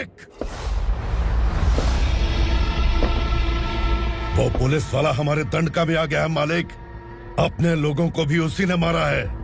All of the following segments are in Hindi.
मालिक। वो पुलिस वाला हमारे दंड का भी आ गया है मालिक। अपने लोगों को भी उसी ने मारा है।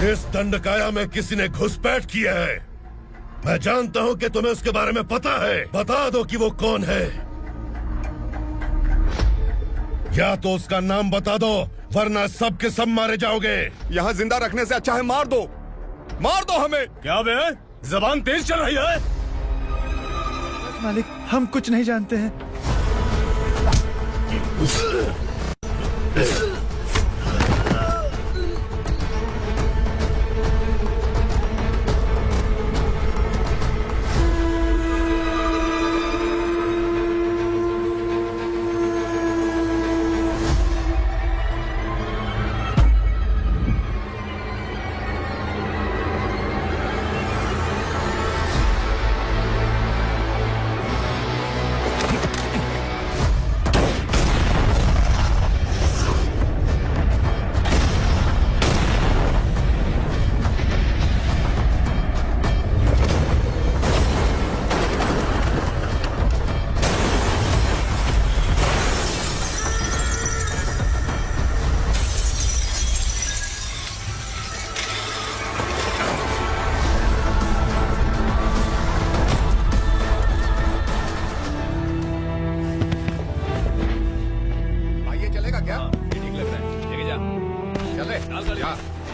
इस दंडकाया में किसी ने घुसपैठ किया है। मैं जानता हूं कि तुम्हें उसके बारे में पता है। बता दो कि वो कौन है, या तो उसका नाम बता दो, वरना सब के सब मारे जाओगे। यहाँ जिंदा रखने से अच्छा है मार दो हमें। क्या बे, जबान तेज चल रही है? मालिक, हम कुछ नहीं जानते हैं।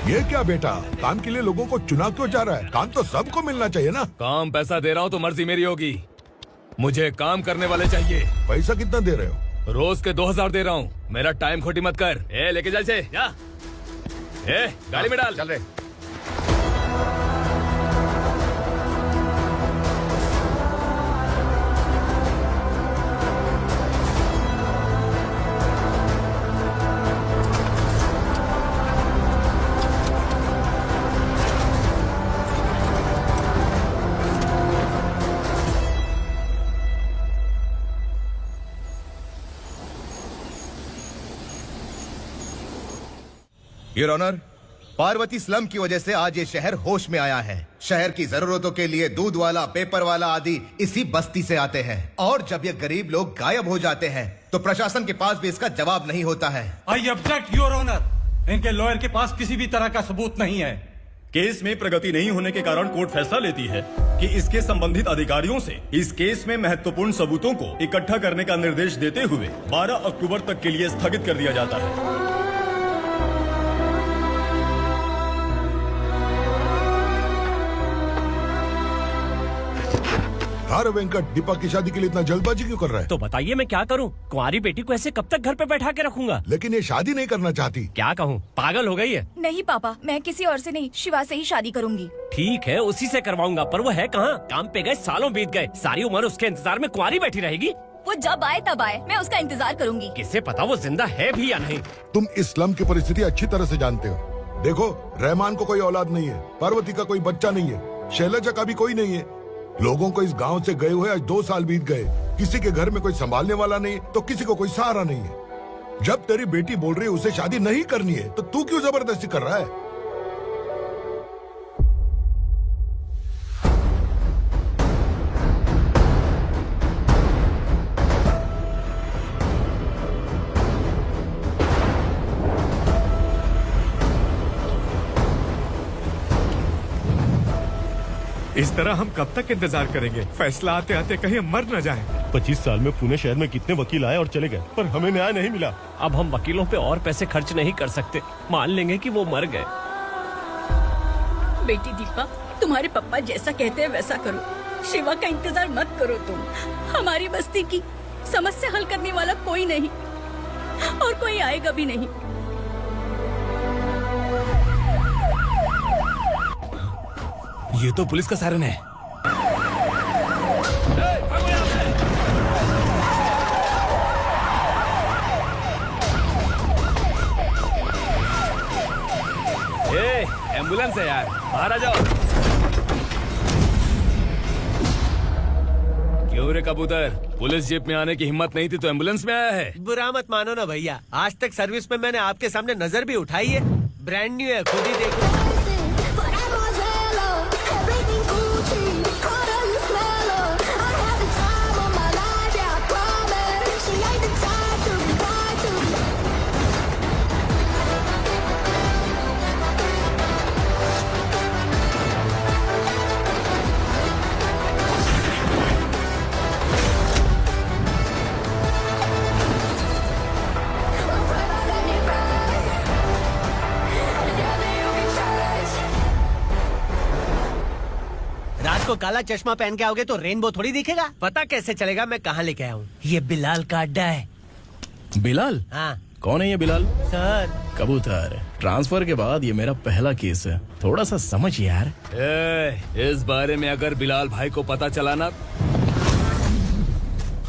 ये क्या बेटा, काम के लिए लोगों को चुना क्यों जा रहा है? काम तो सबको मिलना चाहिए ना। काम पैसा दे रहा हूँ तो मर्जी मेरी होगी। मुझे काम करने वाले चाहिए। पैसा कितना दे रहे हो? रोज के 2000 दे रहा हूँ। मेरा टाइम खोटी मत कर। लेके जा इसे, जा। गाड़ी में डाल। चल रहे। योर ऑनर, पार्वती स्लम की वजह से आज ये शहर होश में आया है। शहर की जरूरतों के लिए दूध वाला, पेपर वाला आदि इसी बस्ती से आते हैं, और जब ये गरीब लोग गायब हो जाते हैं तो प्रशासन के पास भी इसका जवाब नहीं होता है। I object your honour. इनके लॉयर के पास किसी भी तरह का सबूत नहीं है। केस में प्रगति नहीं होने के कारण कोर्ट फैसला लेती है कि इसके संबंधित अधिकारियों से इस केस में महत्वपूर्ण सबूतों को इकट्ठा करने का निर्देश देते हुए 12 अक्टूबर तक के लिए स्थगित कर दिया जाता है। अरे वेंकट, दीपक की शादी के लिए इतना जल्दबाजी क्यों कर रहा है? तो बताइए मैं क्या करूं? कुंवारी बेटी को ऐसे कब तक घर पे बैठा के रखूंगा? लेकिन ये शादी नहीं करना चाहती। क्या कहूं, पागल हो गई है? नहीं पापा, मैं किसी और से नहीं, शिवा से ही शादी करूंगी। ठीक है, उसी से करवाऊंगा, पर वो है कहाँ? काम पे गए सालों बीत गए, सारी उम्र उसके इंतजार में कुंवारी बैठी रहेगी। वो जब आए तब आए, मैं उसका इंतजार करूंगी। किसे पता वो जिंदा है भी या नहीं। तुम इस्लाम की परिस्थिति अच्छी तरह से जानते हो। देखो, रहमान को कोई औलाद नहीं है, पार्वती का कोई बच्चा नहीं है, शैलजा का भी कोई नहीं है। लोगों को इस गांव से गए हुए आज 2 साल बीत गए। किसी के घर में कोई संभालने वाला नहीं, तो किसी को कोई सहारा नहीं है। जब तेरी बेटी बोल रही है उसे शादी नहीं करनी है, तो तू क्यों जबरदस्ती कर रहा है? इस तरह हम कब तक इंतजार करेंगे? फैसला आते आते कहीं हम मर न जाएं। 25 साल में पुणे शहर में कितने वकील आए और चले गए, पर हमें न्याय नहीं मिला। अब हम वकीलों पे और पैसे खर्च नहीं कर सकते। मान लेंगे कि वो मर गए। बेटी दीपा, तुम्हारे पापा जैसा कहते हैं वैसा करो। शिवा का इंतजार मत करो तुम। हमारी बस्ती की समस्या हल करने वाला कोई नहीं, और कोई आएगा भी नहीं। ये तो पुलिस का सायरन है। एम्बुलेंस है यार, बाहर आ जाओ। क्यों रे कबूतर, पुलिस जीप में आने की हिम्मत नहीं थी तो एम्बुलेंस में आया है? बुरा मत मानो ना भैया, आज तक सर्विस में मैंने आपके सामने नजर भी उठाई है। ब्रांड न्यू है, खुद ही देखो। रात को काला चश्मा पहन के आओगे तो रेनबो थोड़ी दिखेगा। पता कैसे चलेगा मैं कहाँ लेके आया हूँ? ये बिलाल का अड्डा है। बिलाल? हाँ कौन है ये बिलाल? सर कबूतर, ट्रांसफर के बाद ये मेरा पहला केस है, थोड़ा सा समझ यार। इस बारे में अगर बिलाल भाई को पता चला ना,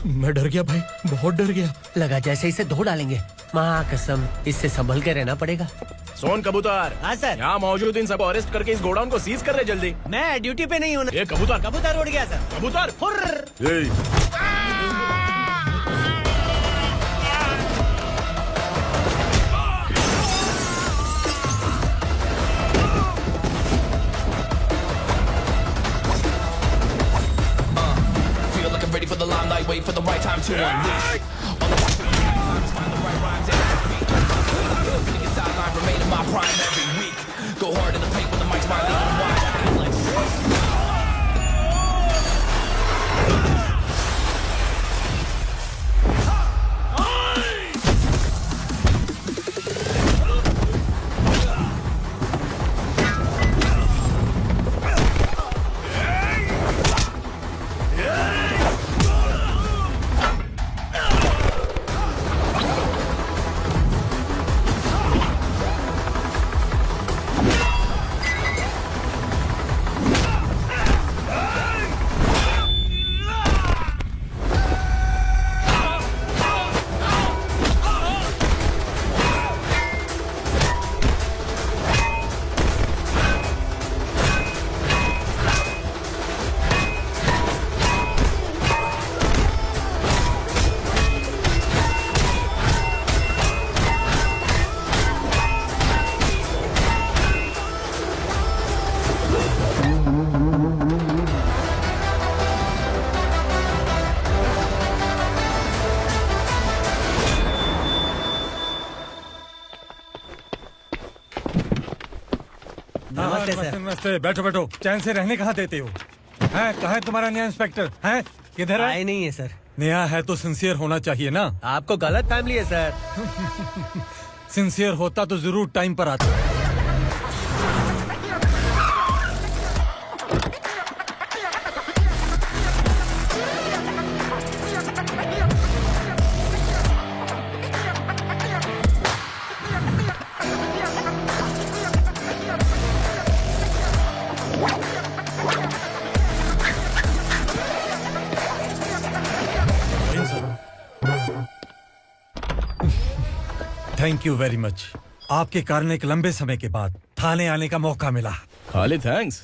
मैं डर गया भाई, बहुत डर गया। लगा जैसे इसे धो डालेंगे। माँ कसम, इससे संभल के रहना पड़ेगा। सोन कबूतर। हाँ सर। यहाँ मौजूद इन सबको अरेस्ट करके इस गोडाउन को सीज कर रहे जल्दी। मैं ड्यूटी पे नहीं हूँ। ये कबूतर। कबूतर उड़ गया सर। कबूतर। Ready for the limelight, wait for the right time to unleash. All the times find the right rhymes and beat. Niggas sideline remain in my prime every week. Go hard in the paint when the mic's my lead. Wide नमस्ते, बैठो बैठो। चैन से रहने कहाँ देते हो? हैं, कहाँ है तुम्हारा नया इंस्पेक्टर? हैं, किधर है? आए नहीं है सर। नया है तो सिंसियर होना चाहिए ना। आपको गलत फैमिली है सर। सिंसियर होता तो जरूर टाइम पर आता। Thank you very much. आपके कारण एक लंबे समय के बाद थाने आने का मौका मिला। खाली थैंक्स,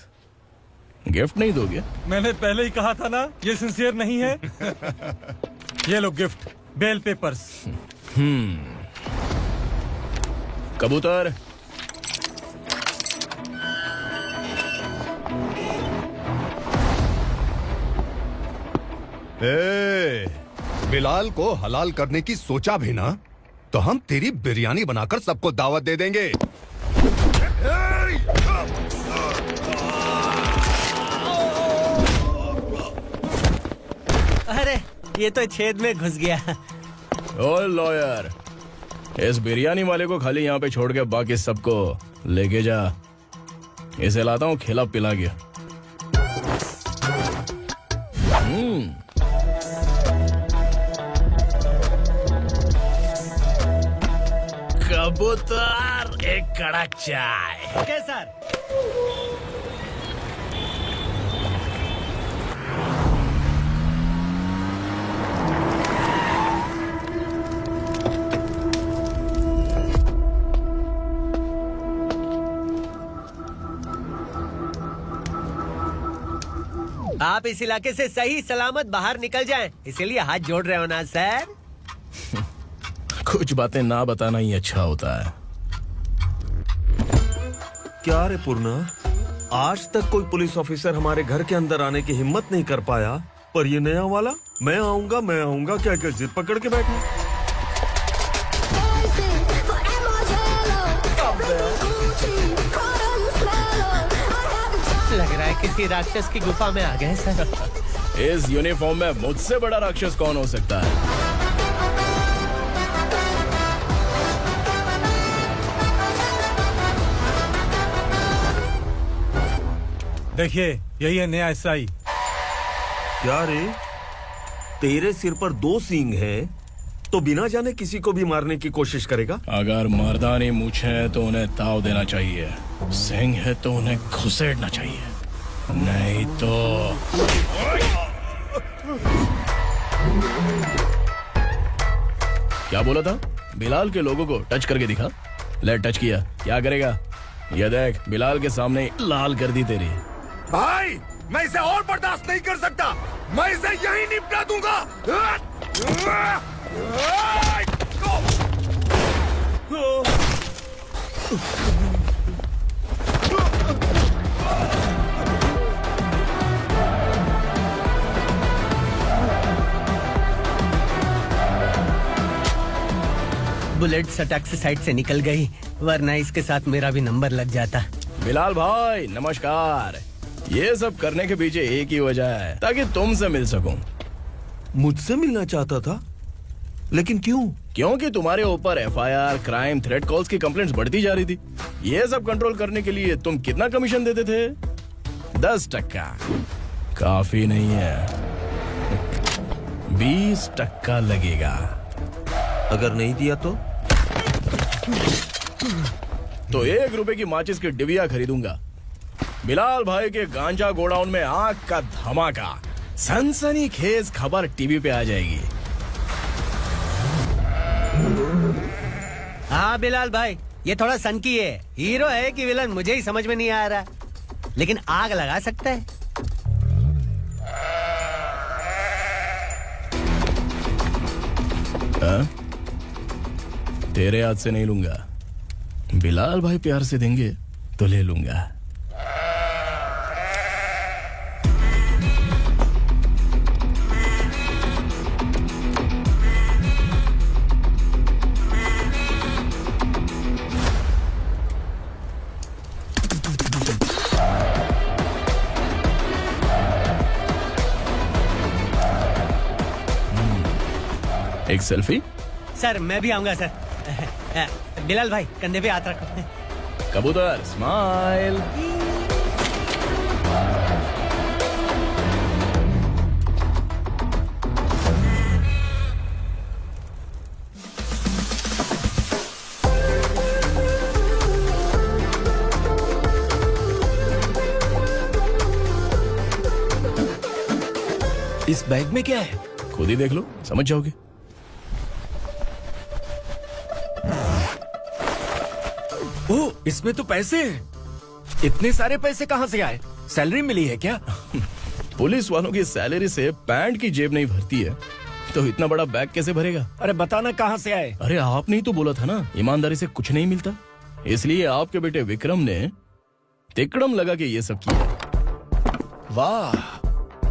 गिफ्ट नहीं दोगे? मैंने पहले ही कहा था ना, ये सिंसियर नहीं है। ये लो गिफ्ट, बेल पेपर्स। कबूतर, बिलाल को हलाल करने की सोचा भी ना, तो हम तेरी बिरयानी बनाकर सबको दावत दे देंगे। अरे ये तो छेद में घुस गया। ओ लॉयर, इस बिरयानी वाले को खाली यहाँ पे छोड़ के बाकी सबको लेके जा। इसे लाता हूँ खिला पिला के। कबूतर, एक कड़क चाय। Okay sir. आप इस इलाके से सही सलामत बाहर निकल जाएं, इसीलिए हाथ जोड़ रहे हो ना सर? कुछ बातें ना बताना ही अच्छा होता है। क्या रे पूर्णा, आज तक कोई पुलिस ऑफिसर हमारे घर के अंदर आने की हिम्मत नहीं कर पाया, पर ये नया वाला मैं आऊंगा क्या क्या जिद पकड़ के बैठा। लग रहा है किसी राक्षस की गुफा में आ गए सर। इस यूनिफॉर्म में मुझसे बड़ा राक्षस कौन हो सकता है? देखिए, यही है नया एसआई। क्या रे, तेरे सिर पर 2 सींग है तो बिना जाने किसी को भी मारने की कोशिश करेगा? अगर मर्दानी मूछ है तो उन्हें ताव देना चाहिए, सिंह है तो उन्हें घुसेड़ना चाहिए, नहीं तो। क्या बोला था? बिलाल के लोगों को टच करके दिखा। ले टच किया, क्या करेगा? ये देख, बिलाल के सामने लाल कर दी तेरी। भाई, मैं इसे और बर्दाश्त नहीं कर सकता, मैं इसे यहीं निपटा दूंगा। बुलेट सटक से साइड से निकल गई, वरना इसके साथ मेरा भी नंबर लग जाता। बिलाल भाई नमस्कार। ये सब करने के पीछे एक ही वजह है, ताकि तुमसे मिल सकूं। मुझसे मिलना चाहता था, लेकिन क्यों? क्योंकि तुम्हारे ऊपर एफआईआर, क्राइम, थ्रेट कॉल्स की कंप्लेंट्स बढ़ती जा रही थी। ये सब कंट्रोल करने के लिए तुम कितना कमीशन देते थे? 10%। काफी नहीं है, 20% लगेगा। अगर नहीं दिया तो 1 रुपए की माचिस की डिबिया खरीदूंगा। बिलाल भाई के गांजा गोडाउन में आग का धमाका, सनसनीखेज खबर टीवी पे आ जाएगी। हाँ बिलाल भाई, ये थोड़ा सनकी है, हीरो है कि विलन मुझे ही समझ में नहीं आ रहा, लेकिन आग लगा सकता है। तेरे हाथ से नहीं लूंगा, बिलाल भाई प्यार से देंगे तो ले लूंगा। एक सेल्फी? सर मैं भी आऊंगा सर। बिलाल भाई कंधे पे हाथ रखो। कबूतर स्माइल। इस बैग में क्या है? खुद ही देख लो, समझ जाओगे। ओह, इसमें तो पैसे हैं। इतने सारे पैसे कहाँ से आए? सैलरी मिली है क्या? पुलिस वालों की सैलरी से पैंट की जेब नहीं भरती है, तो इतना बड़ा बैग कैसे भरेगा? अरे बताना कहाँ से आए? अरे आपने ही तो बोला था ना, ईमानदारी से कुछ नहीं मिलता, इसलिए आपके बेटे विक्रम ने तिकड़म लगा के ये सब किया। वाह,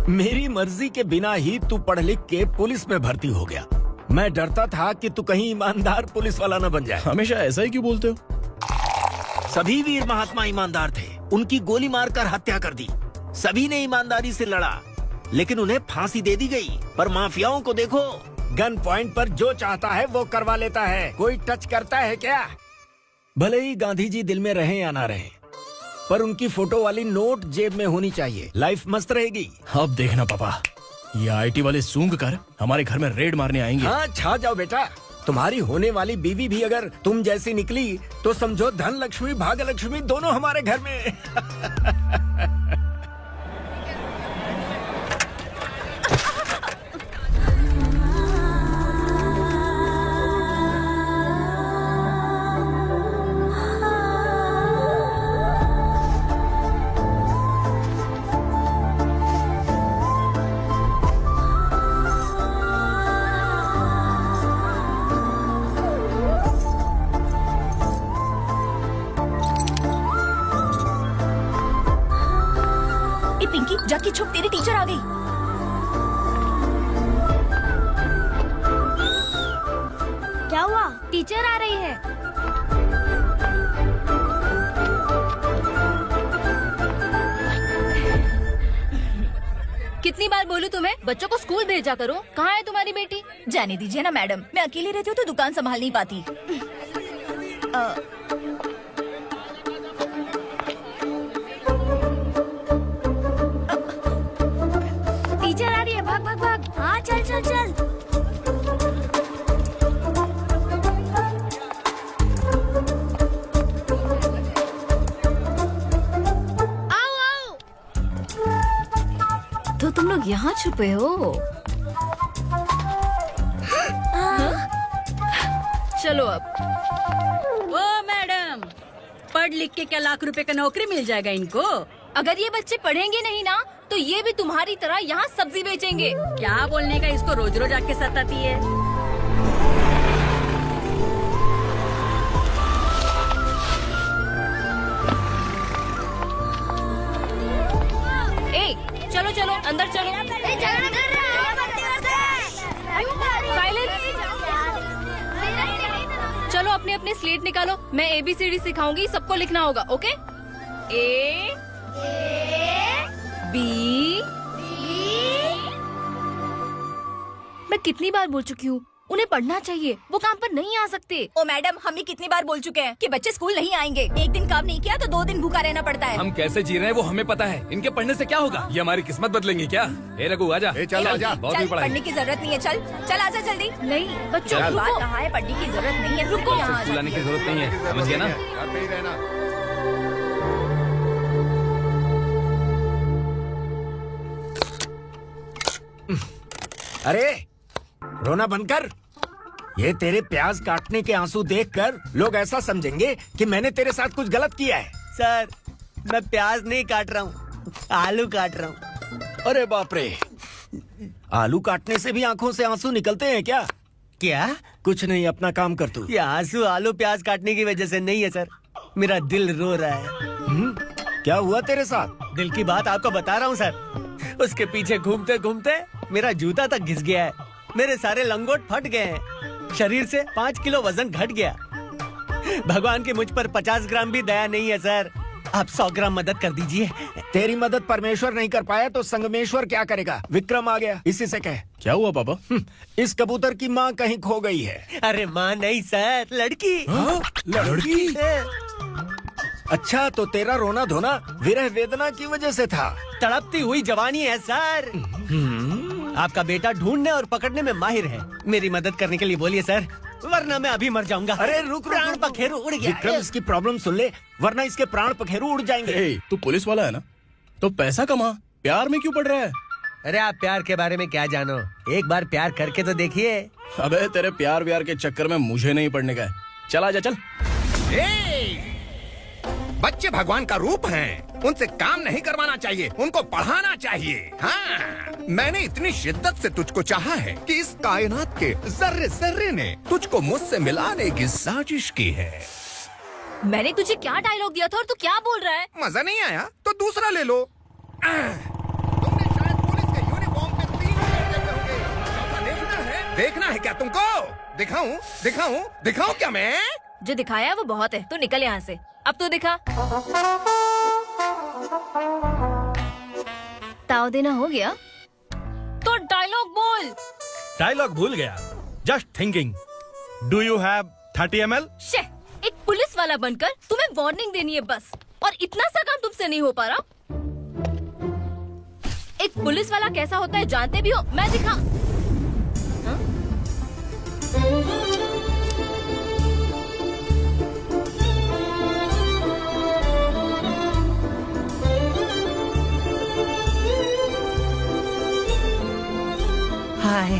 मेरी मर्जी के बिना ही तू पढ़ लिख के पुलिस में भर्ती हो गया। मैं डरता था कि तू कहीं ईमानदार पुलिस वाला न बन जाए। हमेशा ऐसा ही क्यों बोलते हो? सभी वीर महात्मा ईमानदार थे, उनकी गोली मारकर हत्या कर दी। सभी ने ईमानदारी से लड़ा, लेकिन उन्हें फांसी दे दी गई। पर माफियाओं को देखो, गन पॉइंट पर जो चाहता है वो करवा लेता है। कोई टच करता है क्या? भले ही गांधी जी दिल में रहे या ना रहे, पर उनकी फोटो वाली नोट जेब में होनी चाहिए। लाइफ मस्त रहेगी। अब देखना पापा, ये आईटी वाले सूंघ कर हमारे घर में रेड मारने आएंगे। हाँ, छा जाओ बेटा। तुम्हारी होने वाली बीवी भी अगर तुम जैसी निकली तो समझो धन लक्ष्मी भाग्य लक्ष्मी दोनों हमारे घर में। जाके छुप, तेरी टीचर आ गई। क्या हुआ? टीचर आ रही है। कितनी बार बोलूं तुम्हें, बच्चों को स्कूल भेजा करो। कहाँ है तुम्हारी बेटी? जाने दीजिए ना मैडम, मैं अकेली रहती हूँ तो दुकान संभाल नहीं पाती। टीचर आ रही है, भाग भाग भाग। हाँ चल चल चल। आओ आओ। तो तुम लोग यहाँ छुपे हो? चलो अब। ओ मैडम, पढ़ लिख के क्या लाख रुपए का नौकरी मिल जाएगा इनको? अगर ये बच्चे पढ़ेंगे नहीं ना तो ये भी तुम्हारी तरह यहाँ सब्जी बेचेंगे। क्या बोलने का, इसको रोज रोज आके सताती है। ए, चलो चलो अंदर चलो। चलो अपने अपने स्लेट निकालो, मैं ABCD सिखाऊंगी, सबको लिखना होगा। ओके? A B। मैं कितनी बार बोल चुकी हूँ, उन्हें पढ़ना चाहिए, वो काम पर नहीं आ सकते। ओ मैडम, हम भी कितनी बार बोल चुके हैं कि बच्चे स्कूल नहीं आएंगे। एक दिन काम नहीं किया तो 2 दिन भूखा रहना पड़ता है। हम कैसे जी रहे हैं वो हमें पता है, इनके पढ़ने से क्या होगा? ये हमारी किस्मत बदलेंगे क्या? ए रघु आजा। चल आजा। बहुत भी पढ़ाई। पढ़ने की जरूरत नहीं है, चल चल आजा जल्दी। नहीं बच्चों, चल। बात कहाँ है, पढ़ने की जरूरत नहीं है, रुको यहाँ। स्कूल आने की जरूरत नहीं है, समझ गया ना? घर पे ही रहना। अरे रोना बंद कर। ये तेरे प्याज काटने के आंसू देखकर लोग ऐसा समझेंगे कि मैंने तेरे साथ कुछ गलत किया है। सर, मैं प्याज नहीं काट रहा हूँ, आलू काट रहा हूँ। अरे बाप रे, आलू काटने से भी आंखों से आंसू निकलते हैं क्या? क्या? कुछ नहीं, अपना काम कर तू। ये आंसू आलू प्याज काटने की वजह से नहीं है सर, मेरा दिल रो रहा है। क्या हुआ तेरे साथ? दिल की बात आपको बता रहा हूँ सर। उसके पीछे घूमते घूमते मेरा जूता तक घिस गया है, मेरे सारे लंगोट फट गए हैं, शरीर से 5 किलो वजन घट गया। भगवान की मुझ पर 50 ग्राम भी दया नहीं है सर, आप 100 ग्राम मदद कर दीजिए। तेरी मदद परमेश्वर नहीं कर पाया तो संगमेश्वर क्या करेगा? विक्रम आ गया, इसी से कह। क्या हुआ पापा? इस कबूतर की माँ कहीं खो गई है। अरे माँ नहीं सर, लड़की। लड़की? अच्छा, तो तेरा रोना धोना विरह वेदना की वजह से था। तड़पती हुई जवानी है सर। आपका बेटा ढूंढने और पकड़ने में माहिर है, मेरी मदद करने के लिए बोलिए सर, वरना मैं अभी मर जाऊंगा। अरे रुक, प्राण पखेरु उड़ गया। विक्रम, इसकी प्रॉब्लम सुन ले, वरना इसके प्राण पखेरु उड़ जाएंगे। तू पुलिस वाला है ना, तो पैसा कमा, प्यार में क्यों पड़ रहा है? अरे आप प्यार के बारे में क्या जानो, एक बार प्यार करके तो देखिए। अबे तेरे प्यार व्यार के चक्कर में मुझे नहीं पड़ने का है, चल आजा चल। बच्चे भगवान का रूप हैं, उनसे काम नहीं करवाना चाहिए, उनको पढ़ाना चाहिए। हाँ, मैंने इतनी शिद्दत से तुझको चाहा है कि इस कायनात के जर्रे जर्रे ने तुझको मुझसे मिलाने की साजिश की है। मैंने तुझे क्या डायलॉग दिया था और तू क्या बोल रहा है? मजा नहीं आया तो दूसरा ले लो। तुमने शायद पुलिस के यूनिफॉर्म पे 3 शेर देखे होंगे। ऐसा देखना है क्या तुमको? दिखाऊं दिखाऊं दिखाऊं क्या मैं? जो दिखाया है वो बहुत है, तू निकल यहाँ से। अब तू दिखा। ताव देना हो गया तो डायलॉग बोल। डायलॉग भूल गया। Just thinking, do you have 30 ml? एक पुलिस वाला बनकर तुम्हें वार्निंग देनी है बस, और इतना सा काम तुमसे नहीं हो पा रहा। एक पुलिस वाला कैसा होता है जानते भी हो? मैं दिखा। हाय,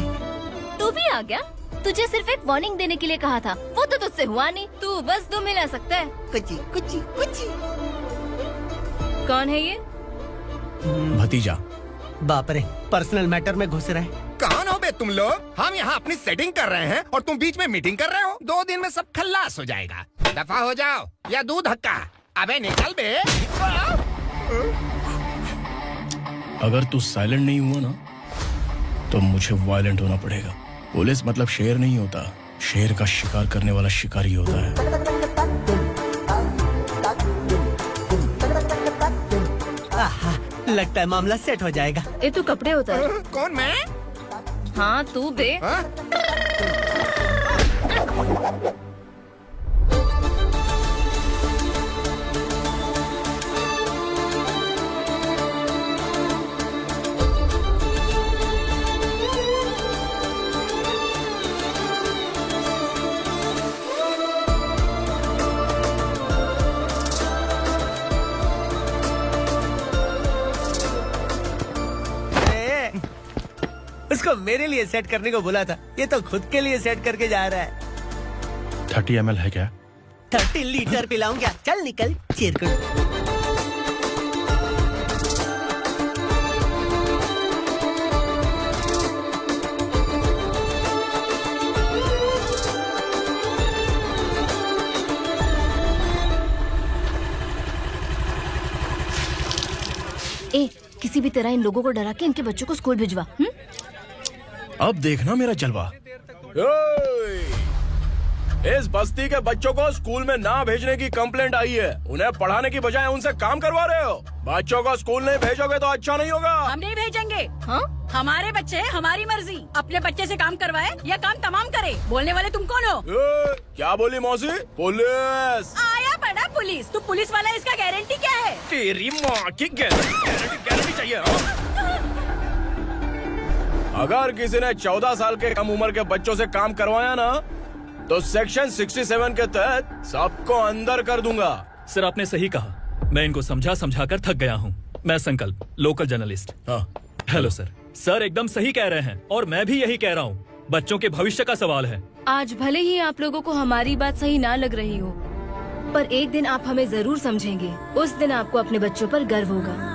तू भी आ गया? तुझे सिर्फ एक वार्निंग देने के लिए कहा था, वो तो तुझसे हुआ नहीं। तू बस 2 मिला सकता है। कुची कुची कुची। कौन है ये? भतीजा। बाप रे, पर्सनल मैटर में घुस रहे। कौन हो बे तुम लोग? हम यहाँ अपनी सेटिंग कर रहे हैं और तुम बीच में मीटिंग कर रहे हो। 2 दिन में सब खल्लास हो जाएगा। दफा हो जाओ या दूध हक्का। अबे निकल बे। अगर तू साइलेंट नहीं हुआ ना तो मुझे वायलेंट होना पड़ेगा। पुलिस मतलब शेर नहीं होता, शेर का शिकार करने वाला शिकारी होता है। लगता है मामला सेट हो जाएगा। ये तो कपड़े होता है। कौन मैं? हाँ तू बे। उसको मेरे लिए सेट करने को बोला था, ये तो खुद के लिए सेट करके जा रहा है। 30 ml है क्या? 30 लीटर पिलाऊं क्या? चल निकल चिरकुट। ए, किसी भी तरह इन लोगों को डरा के इनके बच्चों को स्कूल भिजवा। अब देखना मेरा जलवा। इस बस्ती के बच्चों को स्कूल में ना भेजने की कंप्लेंट आई है। उन्हें पढ़ाने की बजाय उनसे काम करवा रहे हो। बच्चों को स्कूल नहीं भेजोगे तो अच्छा नहीं होगा। हम नहीं भेजेंगे। हाँ? हमारे बच्चे हमारी मर्जी। अपने बच्चे से काम करवाए या काम तमाम करे। बोलने वाले तुम कौन हो? क्या बोली मौसी? पुलिस आया पड़ा पुलिस। तू पुलिस वाला, इसका गारंटी क्या है? तेरी माँ की गारंटी चाहिए। अगर किसी ने 14 साल के कम उम्र के बच्चों से काम करवाया ना तो सेक्शन 67 के तहत सबको अंदर कर दूंगा। सर आपने सही कहा। मैं इनको समझा कर थक गया हूँ। मैं संकल्प, local journalist. Hello sir. Sir एकदम सही कह रहे हैं और मैं भी यही कह रहा हूँ। बच्चों के भविष्य का सवाल है। आज भले ही आप लोगों को हमारी बात सही ना लग रही हो, पर एक दिन आप हमें जरूर समझेंगे। उस दिन आपको अपने बच्चों पर गर्व होगा।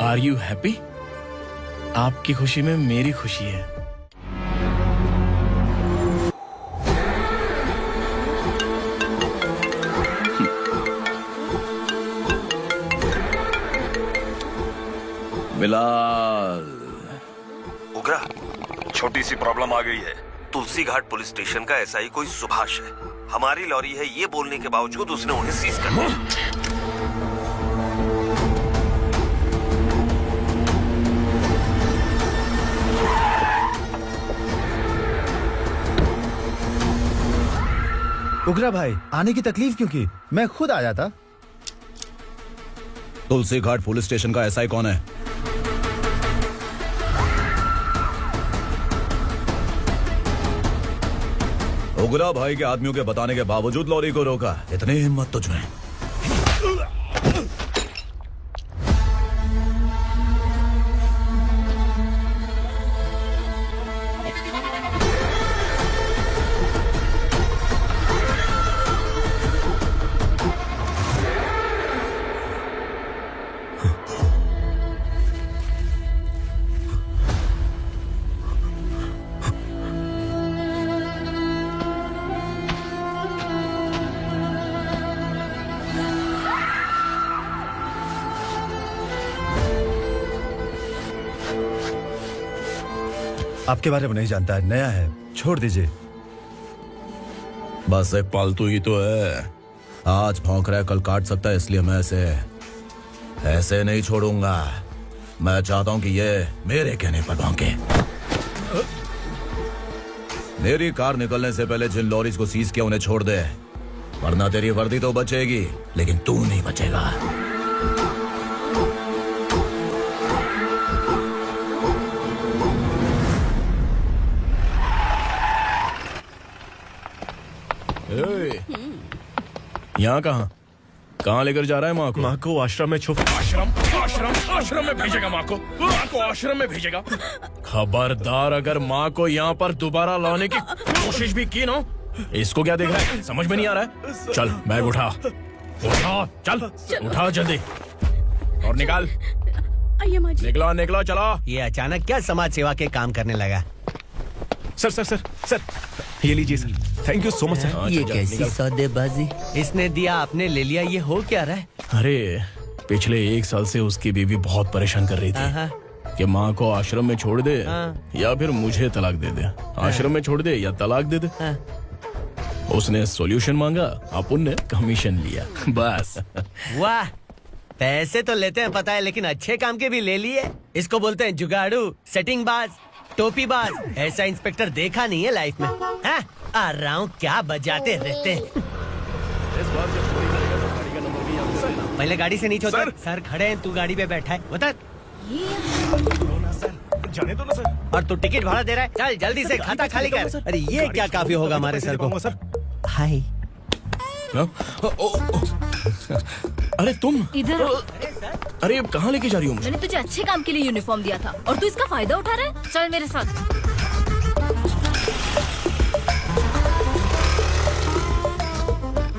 Are you happy? आपकी खुशी में मेरी खुशी है। बिलाल। उगरा, छोटी सी प्रॉब्लम आ गई है। तुलसी घाट पुलिस स्टेशन का ऐसा ही कोई सुभाष है। हमारी लॉरी है ये बोलने के बावजूद उसने उन्हें सीज कर दिया। उगरा भाई, आने की तकलीफ क्यों की? मैं खुद आ जाता। तुलसी घाट पुलिस स्टेशन का एसआई कौन है? उगरा भाई के आदमियों के बताने के बावजूद लॉरी को रोका। इतनी हिम्मत तुझमें? आपके बारे में नहीं जानता है, नया है, छोड़ दीजिए। बस एक पालतू ही तो है। आज भौंक रहा है, कल काट सकता है, इसलिए मैं ऐसे नहीं छोड़ूंगा। मैं चाहता हूं कि ये मेरे कहने पर भौंके। मेरी कार निकलने से पहले जिन लॉरीज को सीज किया उन्हें छोड़ दे, वरना तेरी वर्दी तो बचेगी लेकिन तू नहीं बचेगा। यहाँ कहाँ लेकर जा रहा है माँ को? माँ को आश्रम में छुप। आश्रम में भेजेगा माँ को? माँ को आश्रम में भेजेगा? खबरदार, अगर माँ को यहाँ पर दोबारा लाने की कोशिश भी की ना। इसको क्या देख रहा है? समझ में नहीं आ रहा है? चल बैग उठा, चल उठा जल्दी और निकाल। निकला चला। ये अचानक क्या समाज सेवा के काम करने लगा? सर सर सर सर ये लीजिए sir, thank you so much sir. ये कैसी सौदेबाजी? इसने दिया आपने ले लिया, ये हो क्या रहा है? अरे पिछले 1 साल से उसकी बीवी बहुत परेशान कर रही थी कि माँ को आश्रम में छोड़ दे या फिर मुझे तलाक दे दे, आश्रम में छोड़ दे या तलाक दे दे। उसने सॉल्यूशन मांगा, अपन ने कमीशन लिया, बस। वाह, पैसे तो लेते हैं पता है, लेकिन अच्छे काम के भी ले लिए। इसको बोलते हैं जुगाड़ू, सेटिंग बाज, टोपी बाज। ऐसा इंस्पेक्टर देखा नहीं है लाइफ में। हाँ? आ रहा हूँ, क्या बजाते रहते हैं। पहले गाड़ी से नीचे उतर। सर खड़े हैं, तू गाड़ी पे बैठा है, उतर। जाने दो ना सर। और तू टिकट भाड़ा दे रहा है, चल जल्दी से खाता खाली कर। अरे ये क्या काफी होगा हमारे सर को। हाय। अरे तुम इधर। अरे कहाँ लेके जा रही हो मुझे? मैंने तुझे अच्छे काम के लिए यूनिफॉर्म दिया था और तू इसका फायदा उठा रहा है। चल मेरे साथ।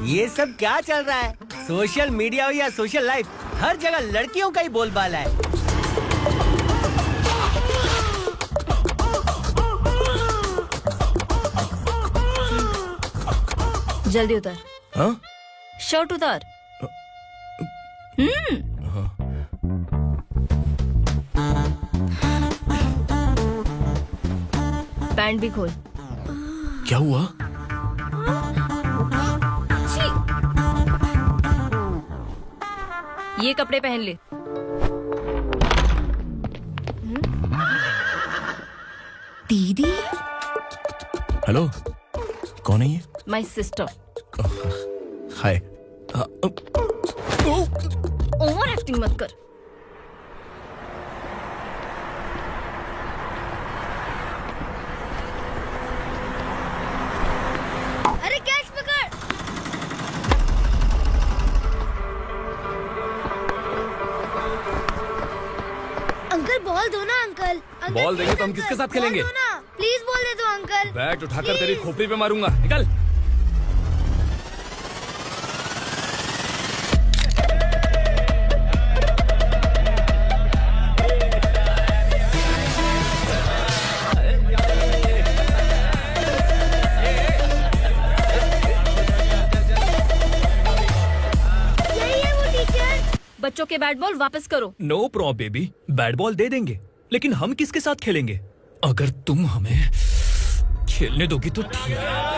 ये सब क्या चल रहा है? सोशल मीडिया हो या सोशल लाइफ, हर जगह लड़कियों का ही बोलबाला है। जल्दी उतर। हाँ? शर्ट उतार। पैंट भी खोल। क्या हुआ? ये कपड़े पहन ले। दीदी। हेलो, कौन है ये? My sister. Hi. Over acting मत कर। अरे कैच पकड़। अंकल बॉल दो ना अंकल। बॉल देंगे तो हम किसके साथ खेलेंगे? प्लीज बॉल दे दो अंकल। बैट उठाकर तेरी खोपड़ी पे मारूंगा, निकल। बच्चों के बैट बॉल वापस करो। No problem baby, bat ball दे देंगे, लेकिन हम किसके साथ खेलेंगे? अगर तुम हमें खेलने दोगी तो ठीक है।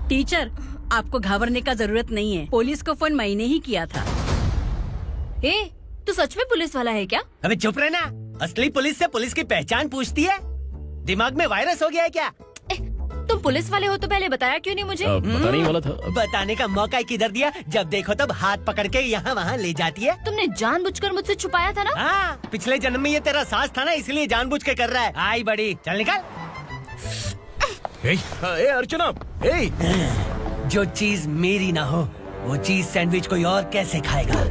टीचर, आपको घबराने का जरूरत नहीं है। पुलिस को फोन मैंने ही किया था। ए, तू सच में पुलिस वाला है क्या? अबे चुप रहना। असली पुलिस से पुलिस की पहचान पूछती है? दिमाग में वायरस हो गया है क्या? तुम पुलिस वाले हो तो पहले बताया क्यों नहीं मुझे? बताने ही वाला था। बताने का मौका किधर दिया? जब देखो तब हाथ पकड़ के यहाँ वहाँ ले जाती है। तुमने जानबूझकर मुझसे छुपाया था ना? हाँ, पिछले जन्म में ये तेरा सास था ना, इसलिए जानबूझ के कर रहा है। आई बड़ी, चल निकल। ए अर्चना, ए जो चीज मेरी ना हो वो चीज सैंडविच कोई और कैसे खाएगा?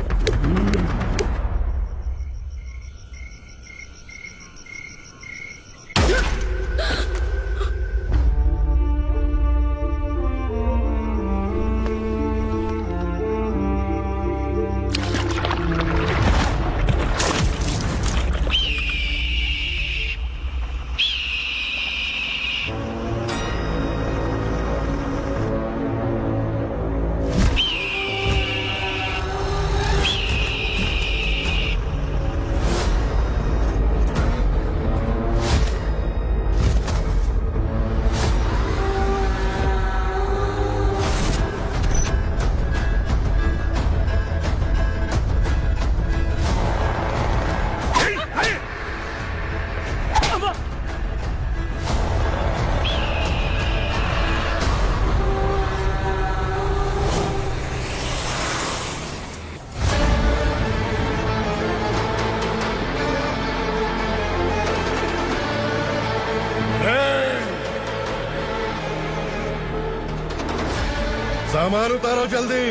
सामान उतारो जल्दी।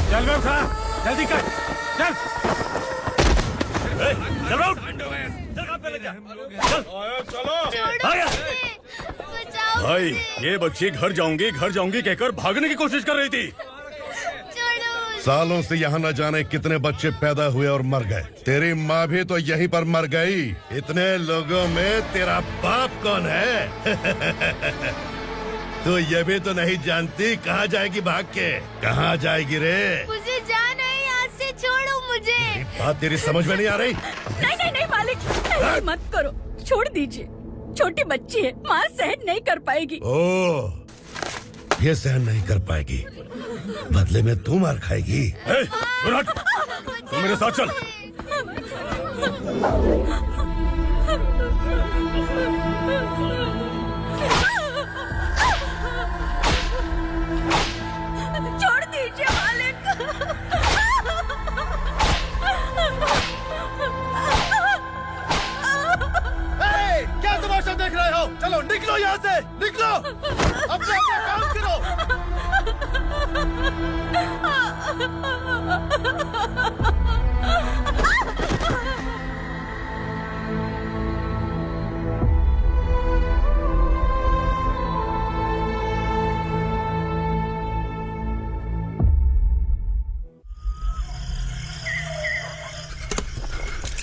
चल बे उठा, जल्दी कर, चल। चल उठ। चलो भाई, ये बच्ची घर जाऊंगी कहकर भागने की कोशिश कर रही थी। सालों से यहाँ न जाने कितने बच्चे पैदा हुए और मर गए। तेरी माँ भी तो यहीं पर मर गई। इतने लोगों में तेरा बाप कौन है? तो ये भी तो नहीं जानती कहाँ जाएगी भाग के? कहाँ जाएगी रे? मुझे जाना है, यहाँ से छोड़ो मुझे। बात तेरी समझ में नहीं आ रही? नहीं मालिक, ऐसे मत करो, छोड़ दीजिए। छोटी बच्ची है, माँ सहन नहीं कर पाएगी। ओह, ये सहन नहीं कर पाएगी, बदले में तू मार खाएगी। तू मेरे साथ चल। छोड़ दीजिए मालिक। क्या तमाशा देख रहे हो? चलो निकलो यहाँ से, निकलो। अपना काम करो।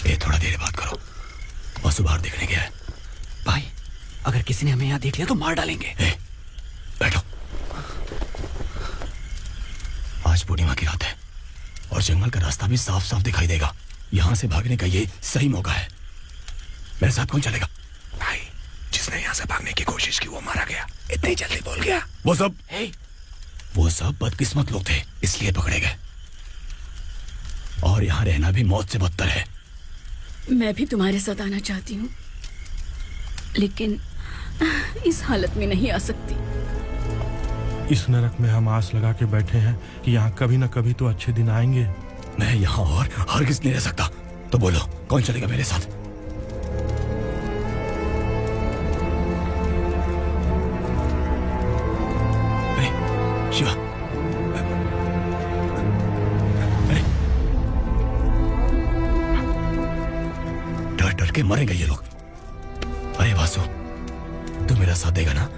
ये थोड़ा देर बात करो। बसु बाहर देखने गया है। भाई, अगर किसी ने हमें यहाँ देख लिया तो मार डालेंगे। बैठो। आज पूर्णिमा की रात है और जंगल का रास्ता भी साफ साफ दिखाई देगा। यहाँ से भागने का ये सही मौका है। मेरे साथ कौन चलेगा? भाई, जिसने यहाँ से भागने की कोशिश की वो मारा गया। इतनी जल्दी बोल गया। वो सब बदकिस्मत लोग थे, इसलिए पकड़े गए। और यहाँ रहना भी मौत से बदतर है। मैं भी तुम्हारे साथ आना चाहती हूँ, लेकिन इस हालत में नहीं आ सकती। इस नरक में हम आस लगा के बैठे हैं कि यहाँ कभी न कभी तो अच्छे दिन आएंगे। मैं यहाँ और हरगिज़ नहीं रह सकता। तो बोलो, कौन चलेगा मेरे साथ? शिवा, डर डर के मरेंगे ये लोग। अरे वासु, तू मेरा साथ देगा ना?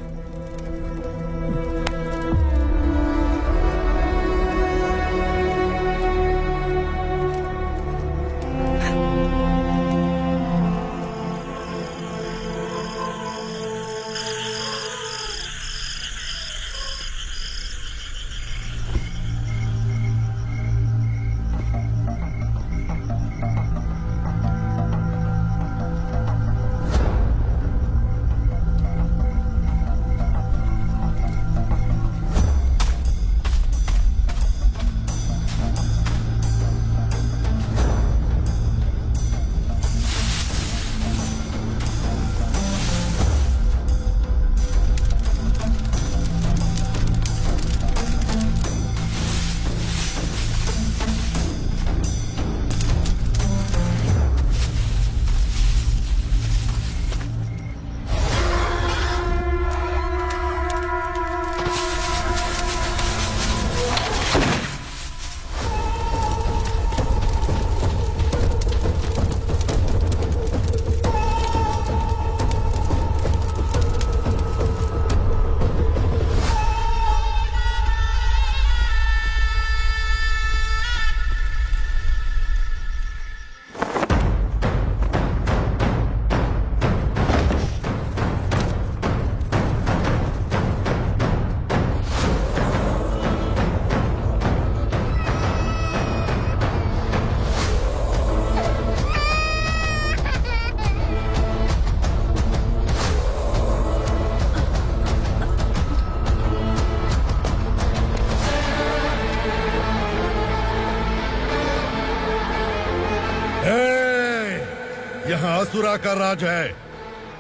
असुरा का राज है।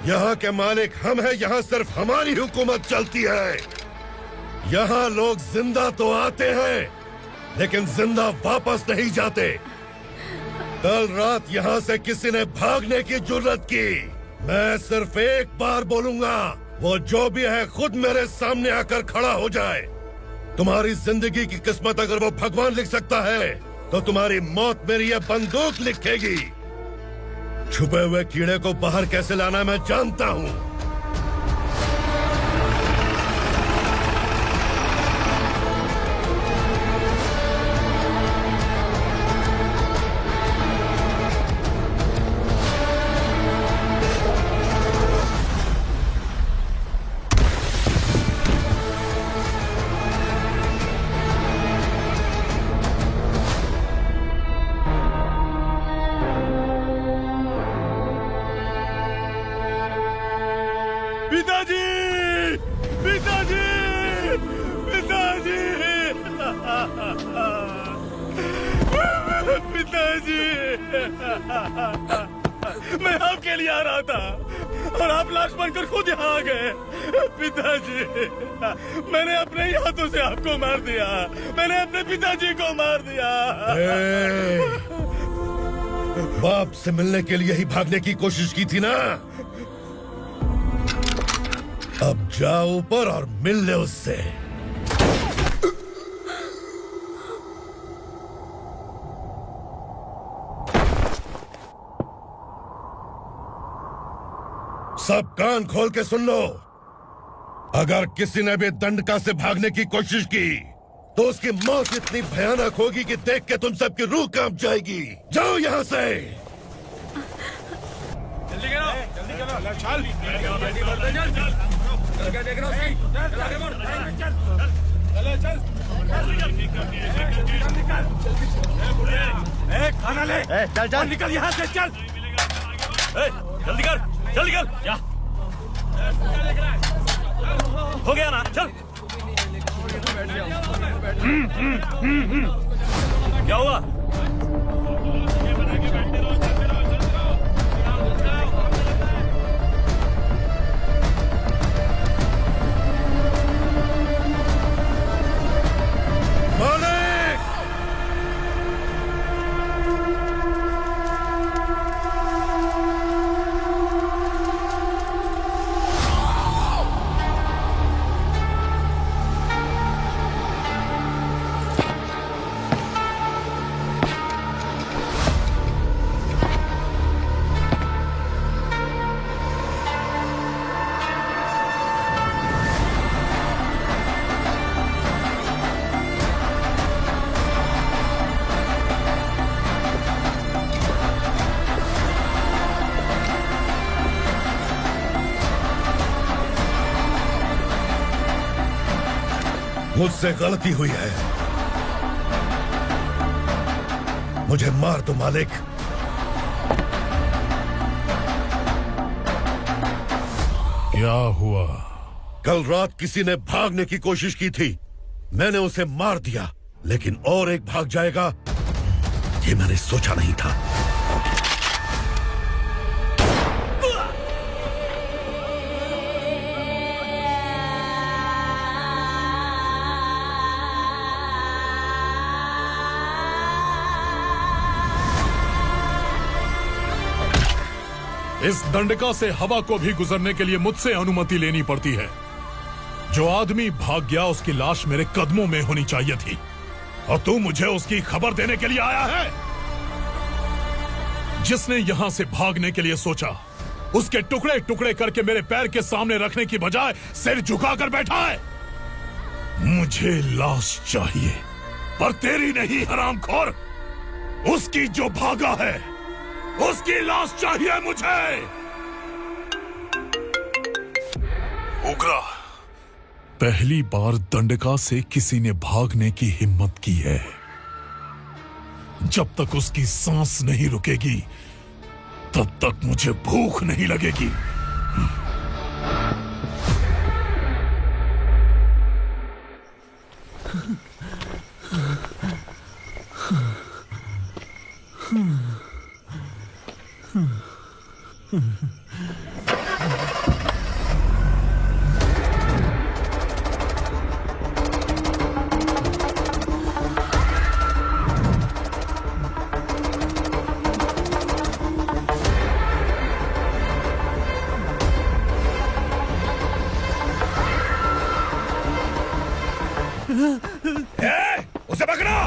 यहाँ के मालिक हम हैं, यहाँ सिर्फ हमारी हुकूमत चलती है। यहाँ लोग जिंदा तो आते हैं लेकिन जिंदा वापस नहीं जाते। कल रात यहाँ से किसी ने भागने की जुर्रत की, मैं सिर्फ एक बार बोलूंगा, वो जो भी है खुद मेरे सामने आकर खड़ा हो जाए। तुम्हारी जिंदगी की किस्मत अगर वो भगवान लिख सकता है तो तुम्हारी मौत मेरी ये बंदूक लिखेगी। छुपे हुए कीड़े को बाहर कैसे लाना मैं जानता हूँ। मैं आपके लिए आ रहा था और आप लाश बनकर खुद यहाँ आ गए। पिताजी, मैंने अपने ही हाथों से आपको मार दिया। मैंने अपने पिताजी को मार दिया। बाप से मिलने के लिए ही भागने की कोशिश की थी ना? अब जाओ ऊपर और मिल ले उससे। सब कान खोल के सुन लो। अगर किसी ने भी दंडका से भागने की कोशिश की तो उसकी मौत इतनी भयानक होगी कि देख के तुम सबकी रूह कांप जाएगी। जाओ यहाँ से। जल्दी करो, जल्दी करो। चल, क्या देख रहा हूँ? चल, आगे बढ़। चल, खाना ले। चल, चल, निकल यहाँ से, चल। जल्दी कर, जल्दी कर। क्या हो गया ना? चल। क्या हुआ? मुझसे गलती हुई है, मुझे मार दो मालिक। क्या हुआ? कल रात किसी ने भागने की कोशिश की थी, मैंने उसे मार दिया, लेकिन और एक भाग जाएगा ये मैंने सोचा नहीं था। इस दंडका से हवा को भी गुजरने के लिए मुझसे अनुमति लेनी पड़ती है। जो आदमी भाग गया उसकी लाश मेरे कदमों में होनी चाहिए थी, और तू मुझे उसकी खबर देने के लिए आया है। जिसने यहां से भागने के लिए सोचा उसके टुकड़े टुकड़े करके मेरे पैर के सामने रखने की बजाय सिर झुकाकर बैठा है। मुझे लाश चाहिए, पर तेरी नहीं हरामखोर, उसकी जो भागा है उसकी लाश चाहिए मुझे। उग्रा, पहली बार दंडका से किसी ने भागने की हिम्मत की है। जब तक उसकी सांस नहीं रुकेगी तब तक मुझे भूख नहीं लगेगी। उसे पकड़ो।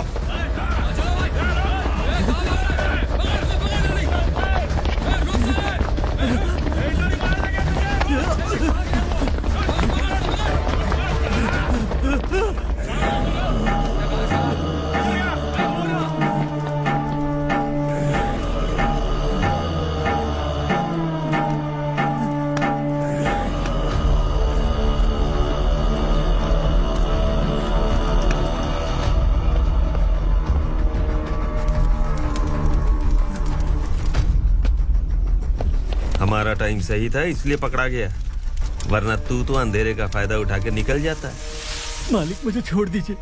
हमारा टाइम सही था इसलिए पकड़ा गया, वरना तू तो अंधेरे का फायदा उठा के निकल जाता है। मालिक मुझे छोड़ दीजिए,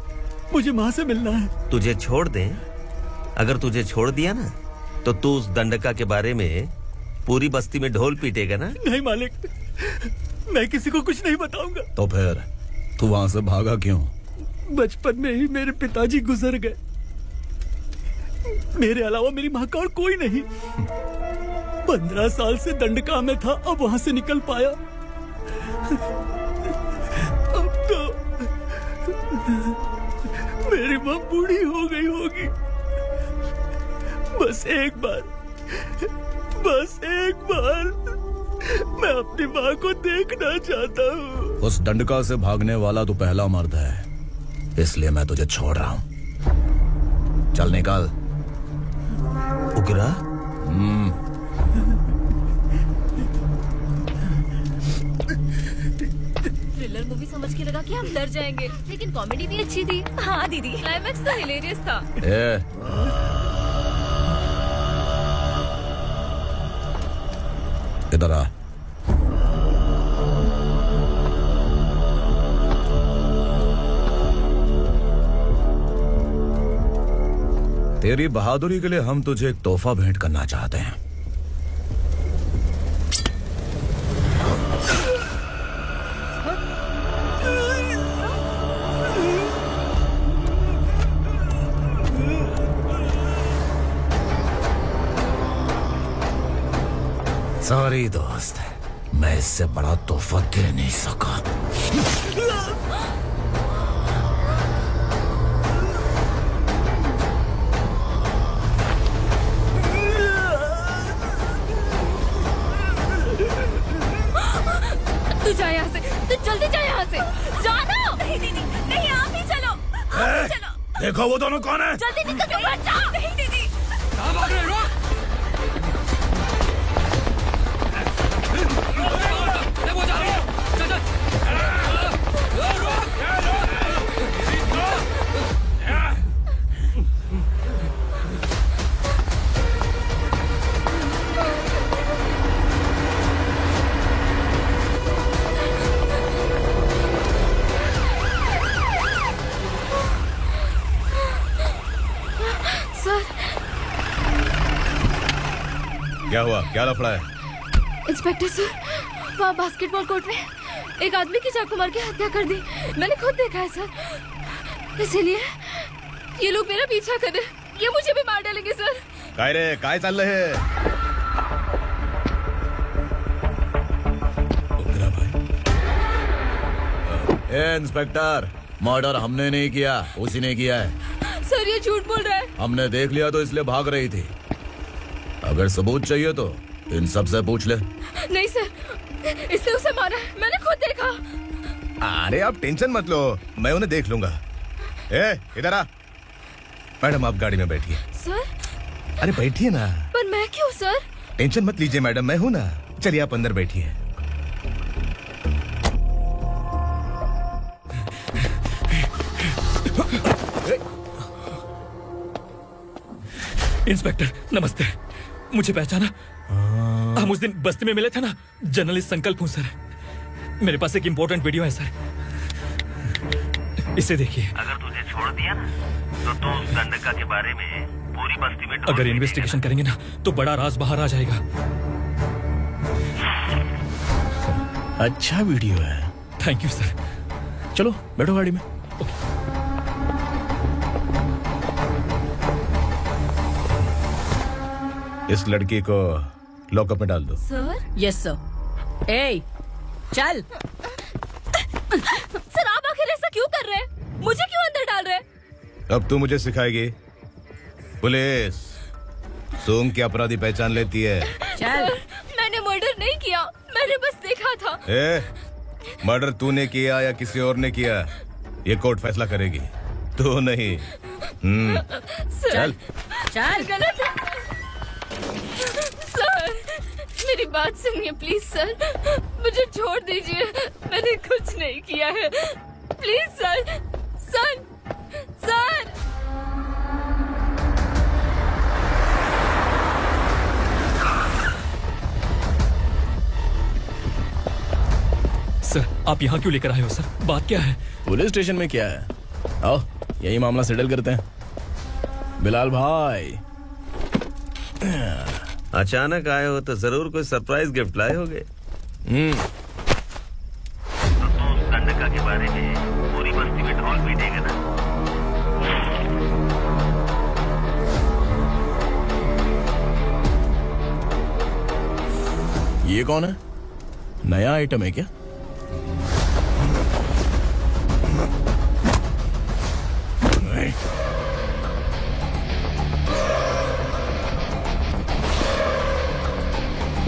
मुझे माँ से मिलना है। तुझे छोड़ दें? अगर तुझे छोड़ दिया ना तो तू उस दंडका के बारे में पूरी बस्ती में ढोल पीटेगा ना। नहीं मालिक, मैं किसी को कुछ नहीं बताऊंगा। तो फिर तू वहां से भागा क्यों? बचपन में ही मेरे पिताजी गुजर गए, मेरे अलावा मेरी माँ का और कोई नहीं। 15 साल से दंडका में था, अब वहां से निकल पाया। अब तो मेरी माँ बूढ़ी हो गई होगी। बस एक बार मैं अपनी माँ को देखना चाहता हूँ। उस दंडका से भागने वाला तू पहला मर्द है, इसलिए मैं तुझे छोड़ रहा हूँ। चल निकल। उग्रा? थ्रिलर मूवी समझ के लगा कि हम डर जाएंगे, लेकिन कॉमेडी भी अच्छी थी। हाँ दीदी, क्लाइमैक्स तो हिलेरियस था। इधर आ। तेरी बहादुरी के लिए हम तुझे एक तोहफा भेंट करना चाहते हैं। सॉरी दोस्त, मैं इससे बड़ा तोहफा दे नहीं सका। तू जा यहाँ से, तू जल्दी जा यहाँ से। जाना। नहीं दीदी, नहीं आप ही चलो, आप ही चलो। देखो वो दोनों कौन है? जल्दी निकल के मत जाओ। नहीं दीदी। कहाँ भाग रहे हो? क्या हुआ? क्या लफड़ा है? इंस्पेक्टर सर, वहाँ बास्केटबॉल कोर्ट में एक आदमी की चाकू मार के हत्या कर दी। मैंने खुद देखा है सर, इसीलिए ये लोग मेरा पीछा कर रहे हैं। ये मुझे भी मार डालेंगे सर। काय रे, काय चल रहे हैं? इंस्पेक्टर, मर्डर हमने नहीं किया, उसी ने किया है। सर ये झूठ बोल रहा है। हमने देख लिया तो इसलिए भाग रही थी। अगर सबूत चाहिए तो इन सब से पूछ ले। नहीं सर, इसने उसे मारा है, मैंने खुद देखा। अरे आप टेंशन मत लो, मैं उन्हें देख लूंगा। इधर आ। मैडम आप गाड़ी में बैठिए। सर? अरे बैठिए ना। पर मैं क्यों सर? टेंशन मत लीजिए मैडम, मैं हूँ ना। चलिए आप अंदर बैठिए। इंस्पेक्टर नमस्ते, मुझे पहचाना? हम उस दिन बस्ती में मिले थे ना। जर्नलिस्ट संकल्प हूँ सर। मेरे पास एक इम्पोर्टेंट वीडियो है सर, इसे देखिए। अगर तुझे छोड़ दिया ना तो तू उस दंडका के बारे में पूरी बस्ती में अगर इन्वेस्टिगेशन करेंगे ना तो बड़ा राज बाहर आ जाएगा। अच्छा वीडियो है। Thank you sir. चलो बैठो गाड़ी में। इस लड़की को लॉकअप में डाल दो। सर? Yes sir. ए, चल। सर आप आखिर ऐसा क्यों कर रहे हैं? मुझे क्यों अंदर डाल रहे हैं? अब तू मुझे सिखाएगी? पुलिस सूंघ के अपराधी पहचान लेती है। चल। मैंने मर्डर नहीं किया, मैंने बस देखा था। मर्डर तूने किया या किसी और ने किया, ये कोर्ट फैसला करेगी, तू नहीं। चल चल। गलत है सर, मेरी बात सुनिए प्लीज सर, मुझे छोड़ दीजिए, मैंने कुछ नहीं किया है, please sir. Sir sir sir आप यहाँ क्यों लेकर आए हो सर? बात क्या है? पुलिस स्टेशन में क्या है? आओ यही मामला सेटल करते हैं। बिलाल भाई अचानक आए हो तो जरूर कोई सरप्राइज गिफ्ट लाए होगे। तो दंडका के बारे में पूरी बस्ती में ढोल पीटेगा ना? ये कौन है? नया आइटम है क्या?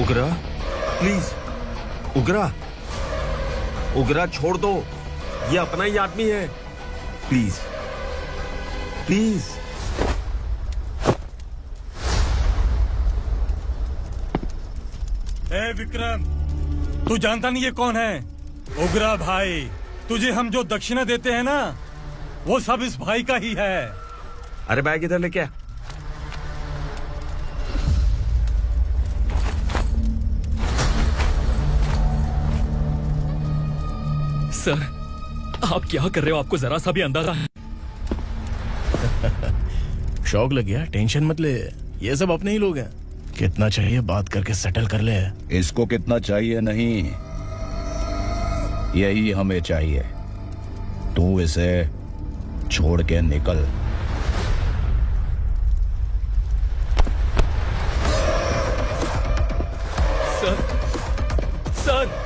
उगरा प्लीज, उगरा उगरा छोड़ दो, ये अपना ही आदमी है, प्लीज प्लीज। ए विक्रम, तू जानता नहीं ये कौन है? उगरा भाई। तुझे हम जो दक्षिणा देते हैं ना, वो सब इस भाई का ही है। अरे बैग इधर लेके आ। सर आप क्या कर रहे हो? आपको जरा सा भी अंदाजा है? शौक लग गया? टेंशन मत ले, ये सब अपने ही लोग हैं। कितना चाहिए बात करके सेटल कर ले। इसको कितना चाहिए नहीं, यही हमें चाहिए। तू इसे छोड़ के निकल। सर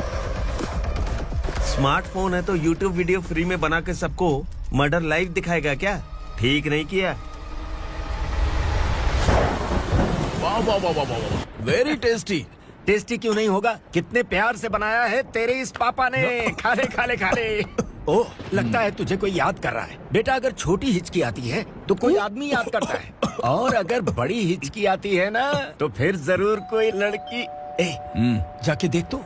स्मार्टफोन है तो यूट्यूब वीडियो फ्री में बना के सबको मर्डर लाइव दिखाएगा क्या? ठीक नहीं किया। वाह वाह वाह वाह वाह, वेरी टेस्टी। टेस्टी क्यों नहीं होगा? कितने प्यार से बनाया है तेरे इस पापा ने। खा ले खा ले खा ले। ओह, लगता है तुझे कोई याद कर रहा है। बेटा अगर छोटी हिचकी आती है तो कोई आदमी याद करता है, और अगर बड़ी हिचकी आती है ना तो फिर जरूर कोई लड़की। जाके देख तो।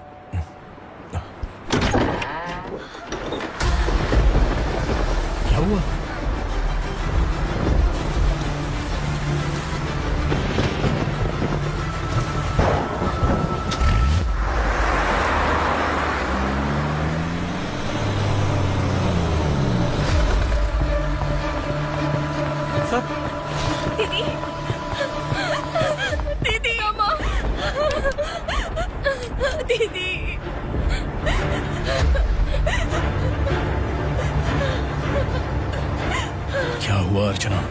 क्या हुआ? दीदी, दीदी, अम्मा, दीदी। क्या हुआ अर्चना?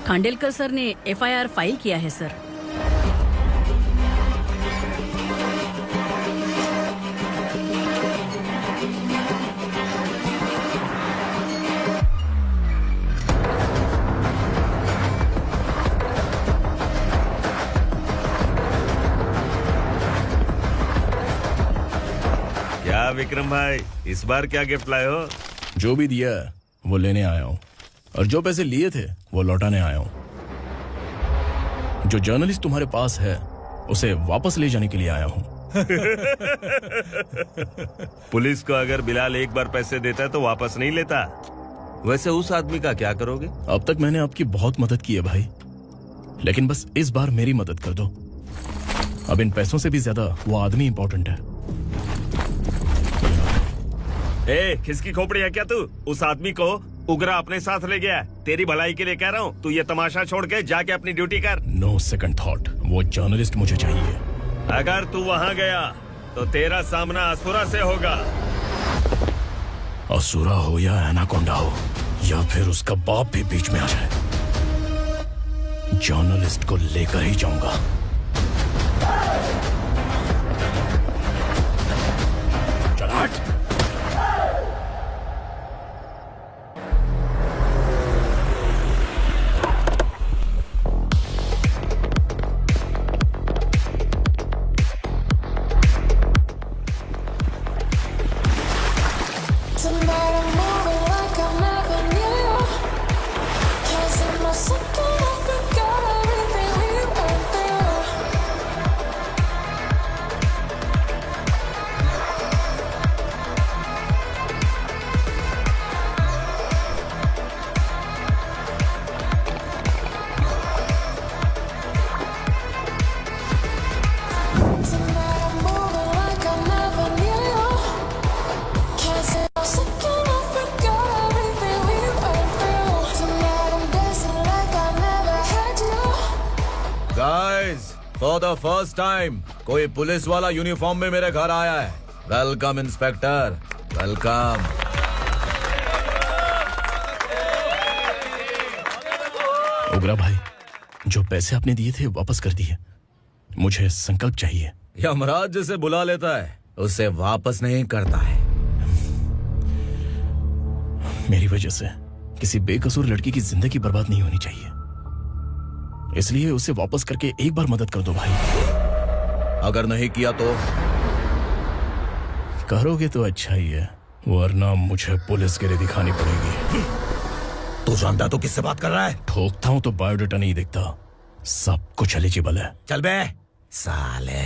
खांडेलकर सर ने एफआईआर फाइल किया है सर। क्या विक्रम भाई, इस बार क्या गिफ्ट लाए हो? जो भी दिया वो लेने आया हूँ, और जो पैसे लिए थे वो लौटाने आया हूँ। जो जर्नलिस्ट तुम्हारे पास है उसे वापस ले जाने के लिए आया हूँ। पुलिस को अगर बिलाल एक बार पैसे देता है तो वापस नहीं लेता। वैसे उस आदमी का क्या करोगे? अब तक मैंने आपकी बहुत मदद की है भाई, लेकिन बस इस बार मेरी मदद कर दो। अब इन पैसों से भी ज्यादा वो आदमी इंपॉर्टेंट है। खिसकी खोपड़ी है क्या तू? उस आदमी को उगरा अपने साथ ले गया। तेरी भलाई के लिए कह रहा हूँ, तू ये तमाशा छोड़ के जाके अपनी ड्यूटी कर। नो सेकंड थॉट, वो जर्नलिस्ट मुझे चाहिए। अगर तू वहाँ गया तो तेरा सामना असुरा से होगा। असुरा हो या एनाकोंडा हो या फिर उसका बाप भी बीच में आ जाए, जर्नलिस्ट को लेकर ही जाऊंगा। चल हट। फॉर द फर्स्ट टाइम कोई पुलिस वाला यूनिफॉर्म में मेरे घर आया है। Welcome inspector, welcome. उगरा भाई, जो पैसे आपने दिए थे वापस कर दिए। मुझे संकल्प चाहिए। यमराज जिसे बुला लेता है उसे वापस नहीं करता है। मेरी वजह से किसी बेकसूर लड़की की जिंदगी बर्बाद नहीं होनी चाहिए, इसलिए उसे वापस करके एक बार मदद कर दो भाई। अगर नहीं किया तो? करोगे तो अच्छा ही है, वरना मुझे पुलिसगिरी दिखानी पड़ेगी। तू जानता तो किससे बात कर रहा है? ठोकता हूं तो बायोडाटा नहीं दिखता, सब कुछ एलिजिबल है। चल बे साले।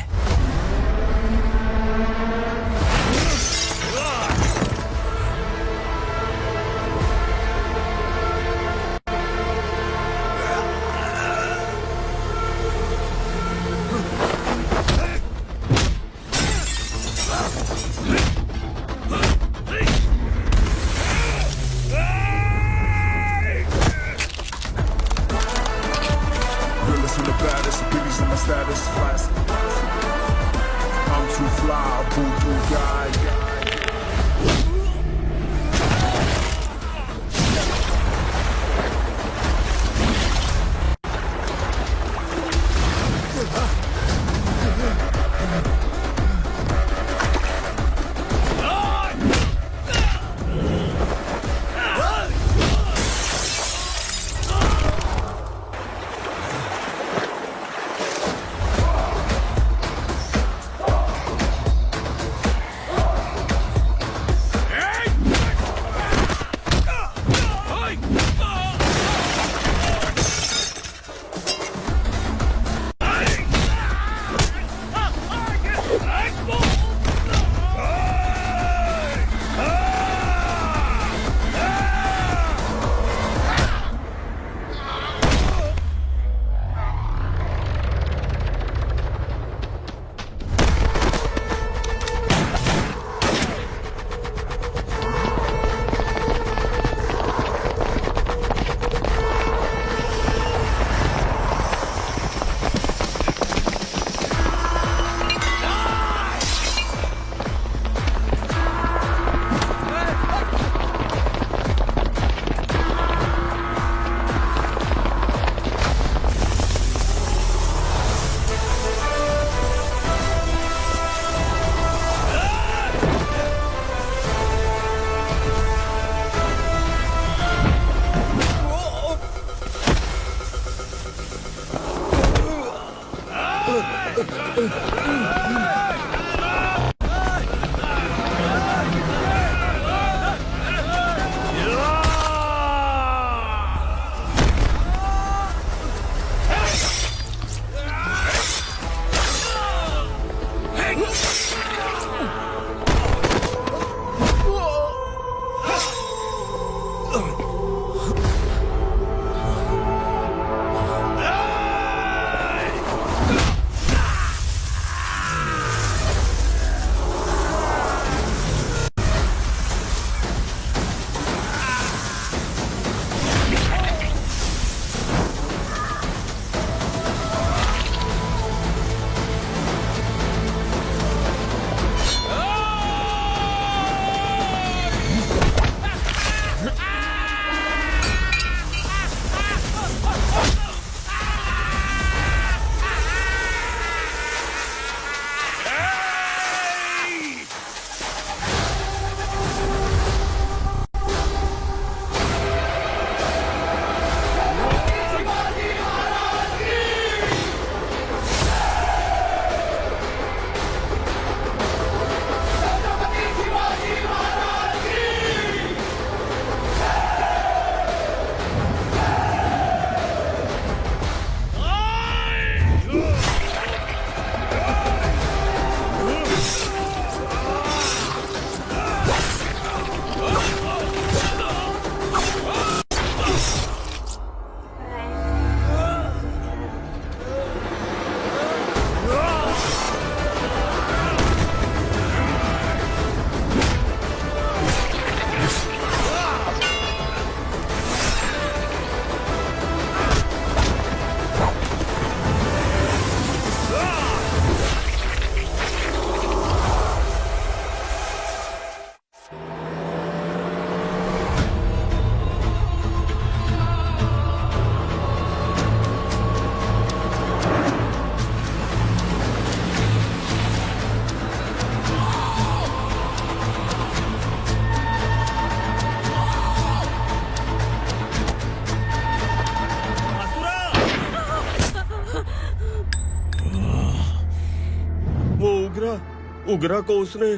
उगरा को उसने।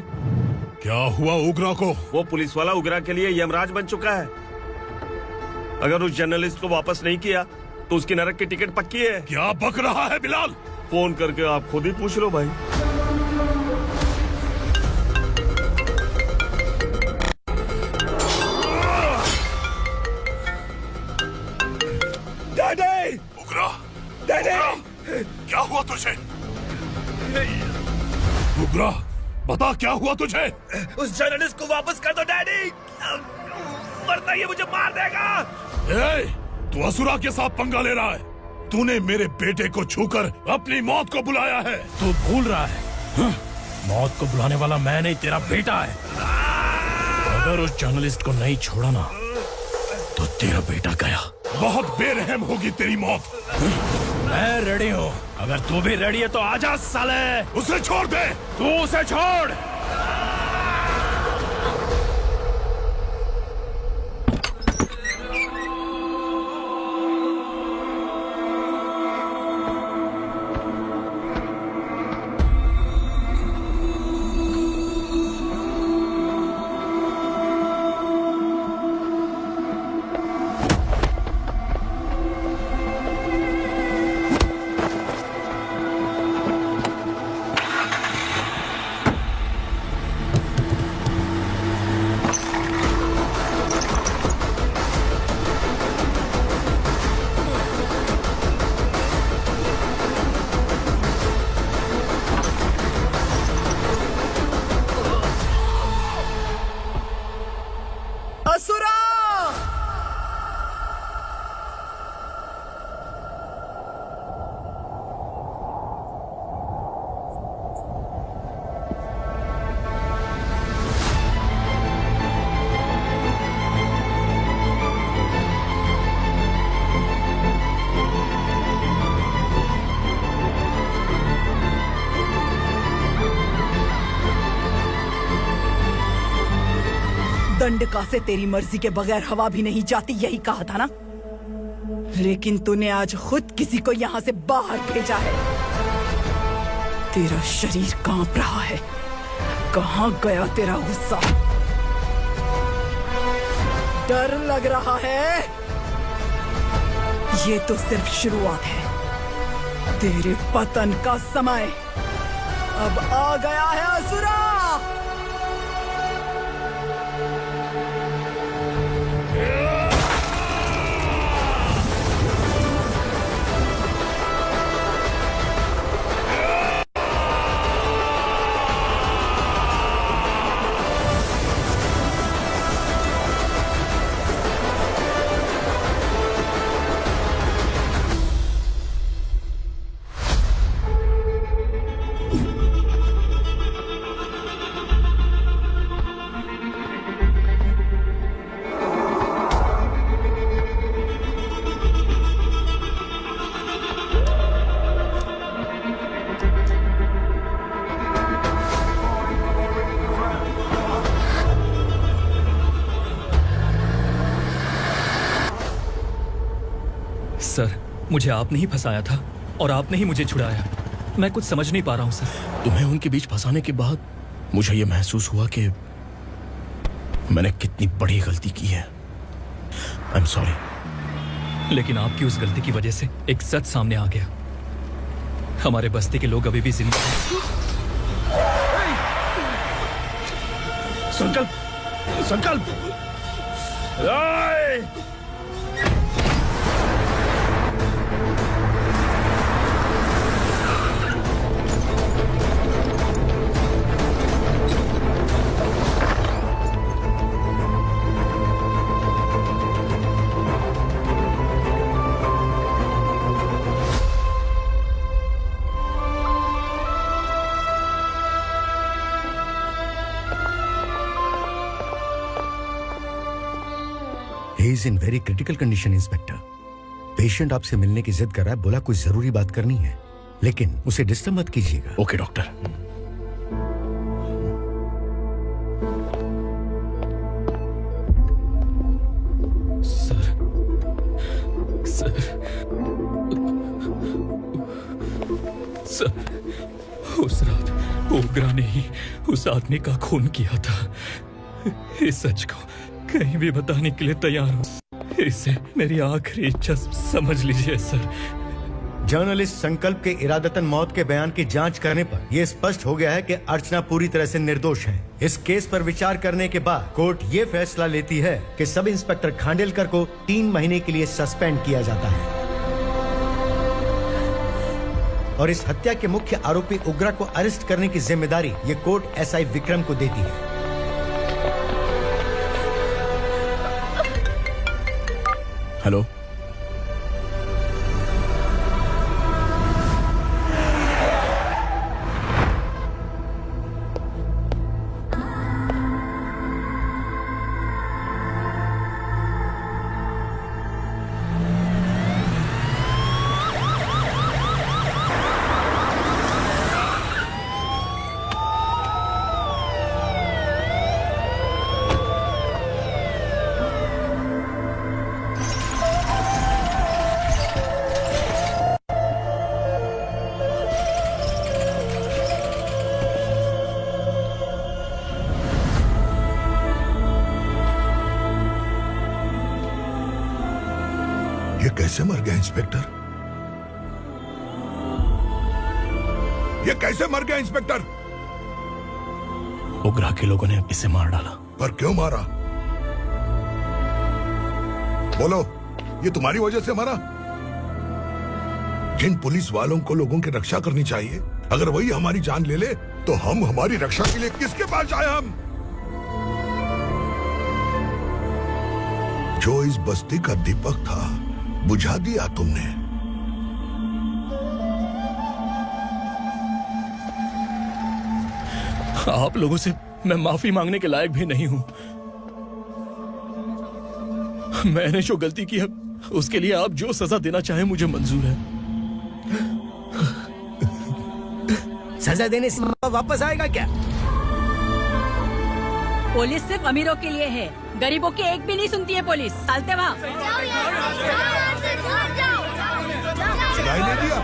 क्या हुआ उगरा को? वो पुलिस वाला उगरा के लिए यमराज बन चुका है। अगर उस जर्नलिस्ट को वापस नहीं किया तो उसकी नरक की टिकट पक्की है। क्या बक रहा है बिलाल? फोन करके आप खुद ही पूछ लो भाई। डैडी! उगरा! डैडी! क्या हुआ तुझे? उगरा, बता क्या हुआ तुझे? उस जर्नलिस्ट को वापस कर दो डैडी, वरना ये मुझे मार देगा। ए, तू असुरा के साथ पंगा ले रहा है। तूने मेरे बेटे को छूकर अपनी मौत को बुलाया है। तू भूल रहा है, मौत को बुलाने वाला मैं नहीं, तेरा बेटा है। अगर उस जर्नलिस्ट को नहीं छोड़ा ना तो तेरा बेटा गया। बहुत बेरहम होगी तेरी मौत। मैं रेडी हूँ, अगर तू भी रेडी है तो आजा साले। उसे छोड़ दे। तू उसे छोड़। दंडका से तेरी मर्जी के बगैर हवा भी नहीं जाती, यही कहा था ना। लेकिन तूने आज खुद किसी को यहाँ से बाहर भेजा है। तेरा शरीर कांप रहा है। कहाँ गया तेरा गुस्सा? डर लग रहा है? ये तो सिर्फ शुरुआत है। तेरे पतन का समय अब आ गया है असुरा। सर, मुझे आपने ही फंसाया था और आपने ही मुझे छुड़ाया। मैं कुछ समझ नहीं पा रहा हूँ सर। तुम्हें उनके बीच फंसाने के बाद मुझे यह महसूस हुआ कि मैंने कितनी बड़ी गलती की है। I am sorry. लेकिन आपकी उस गलती की वजह से एक सच सामने आ गया। हमारे बस्ती के लोग अभी भी जिंदा हैं। संकल्प, संकल्प। He is in very critical condition, inspector. Patient आपसे मिलने की जिद कर रहा है, बोला कोई जरूरी बात करनी है, लेकिन उसे डिस्टर्ब मत कीजिएगा। Okay doctor. उस रात ओग्रा ने ही उस आदमी का खून किया था। इस सच को कहीं भी बताने के लिए तैयार हूँ। इसे मेरी आखिरी इच्छा समझ लीजिए सर। जर्नलिस्ट संकल्प के इरादतन मौत के बयान की जांच करने पर यह स्पष्ट हो गया है कि अर्चना पूरी तरह से निर्दोष है। इस केस पर विचार करने के बाद कोर्ट ये फैसला लेती है कि सब इंस्पेक्टर खांडेलकर को 3 महीने के लिए सस्पेंड किया जाता है और इस हत्या के मुख्य आरोपी उग्रा को अरेस्ट करने की जिम्मेदारी ये कोर्ट एसआई विक्रम को देती है। हेलो, कैसे मर गया इंस्पेक्टर? ये कैसे मर गया इंस्पेक्टर? उग्रा के लोगों ने इसे मार डाला। पर क्यों मारा? बोलो, ये तुम्हारी वजह से मरा? जिन पुलिस वालों को लोगों की रक्षा करनी चाहिए, अगर वही हमारी जान ले ले तो हम हमारी रक्षा के लिए किसके पास जाए? हम जो इस बस्ती का दीपक था बुझा दिया तुमने। आप लोगों से मैं माफी मांगने के लायक भी नहीं हूं। मैंने जो गलती की है उसके लिए आप जो सजा देना चाहे मुझे मंजूर है। सजा देने से वापस आएगा क्या? पुलिस सिर्फ अमीरों के लिए है, गरीबों की एक भी नहीं सुनती है पुलिस। चलते वहाँ। सुनाई नहीं दिया?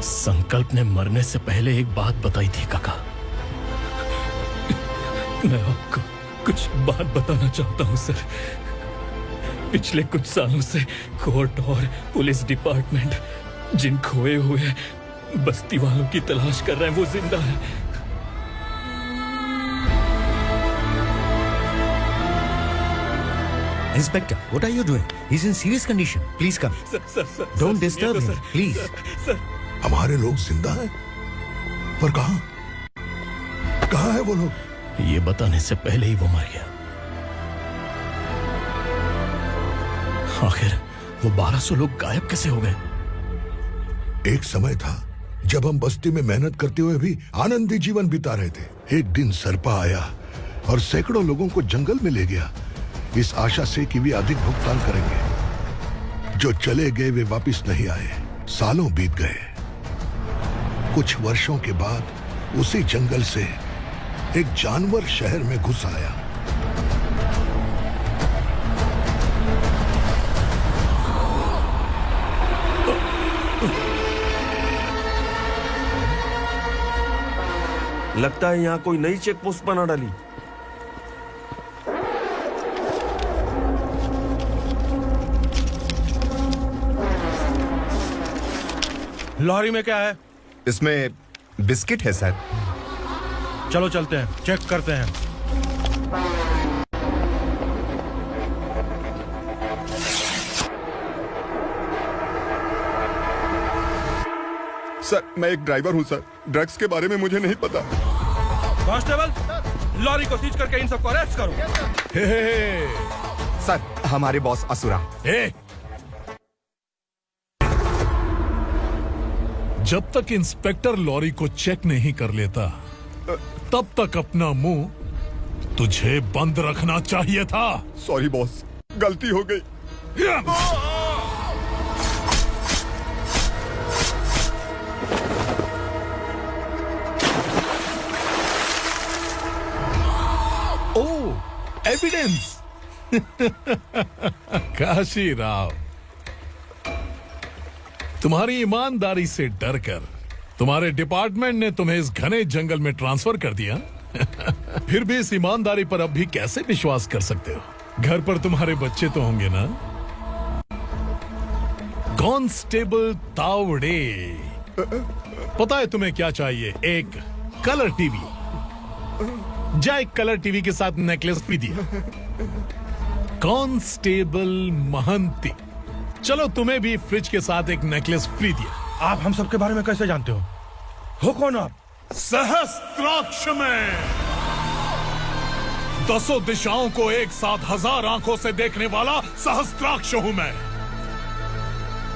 संकल्प ने मरने से पहले एक बात बताई थी काका। मैं आपको कुछ बात बताना चाहता हूं सर। पिछले कुछ सालों से कोर्ट और पुलिस डिपार्टमेंट जिन खोए हुए बस्ती वालों की तलाश कर रहे हैं वो जिंदा है। Inspector, what are you doing? He's in serious condition. Please come. Sir, Don't disturb him, please. Sir, हमारे लोग जिंदा हैं, पर कहां? कहां है वो लोग? ये बताने से पहले ही वो मर गया। आखिर वो 1200 लोग गायब कैसे हो गए? एक समय था जब हम बस्ती में मेहनत करते हुए भी आनंदी जीवन बिता रहे थे। एक दिन सरपा आया और सैकड़ों लोगों को जंगल में ले गया, इस आशा से कि वे अधिक भुगतान करेंगे। जो चले गए वे वापस नहीं आए। सालों बीत गए। कुछ वर्षों के बाद उसी जंगल से एक जानवर शहर में घुस आया। लगता है यहाँ कोई नई चेक पोस्ट बना डाली। लॉरी में क्या है? इसमें बिस्किट है सर। चलो चलते हैं, चेक करते हैं। सर, मैं एक ड्राइवर हूं सर। ड्रग्स के बारे में मुझे नहीं पता। कांस्टेबल, लॉरी को सीज करके इन सबको अरेस्ट करो। सर, हमारे बॉस असुरा। जब तक इंस्पेक्टर लॉरी को चेक नहीं कर लेता तब तक अपना मुंह तुझे बंद रखना चाहिए था। सॉरी बॉस, गलती हो गई। एविडेंस। काशी राव, तुम्हारी ईमानदारी से डरकर तुम्हारे डिपार्टमेंट ने तुम्हें इस घने जंगल में ट्रांसफर कर दिया। फिर भी इस ईमानदारी पर अब भी कैसे विश्वास कर सकते हो? घर पर तुम्हारे बच्चे तो होंगे ना? कांस्टेबल तावड़े, पता है तुम्हें क्या चाहिए? एक कलर टीवी। जा एक कलर टीवी के साथ नेकलेस भी दिया। कांस्टेबल महंती, चलो तुम्हें भी फ्रिज के साथ एक नेकलेस फ्री दिया। आप हम सबके बारे में कैसे जानते हो कौन आप? सहस्त्राक्ष में 10 दिशाओं को एक साथ 1000 आंखों से देखने वाला सहस्त्राक्ष हूं मैं।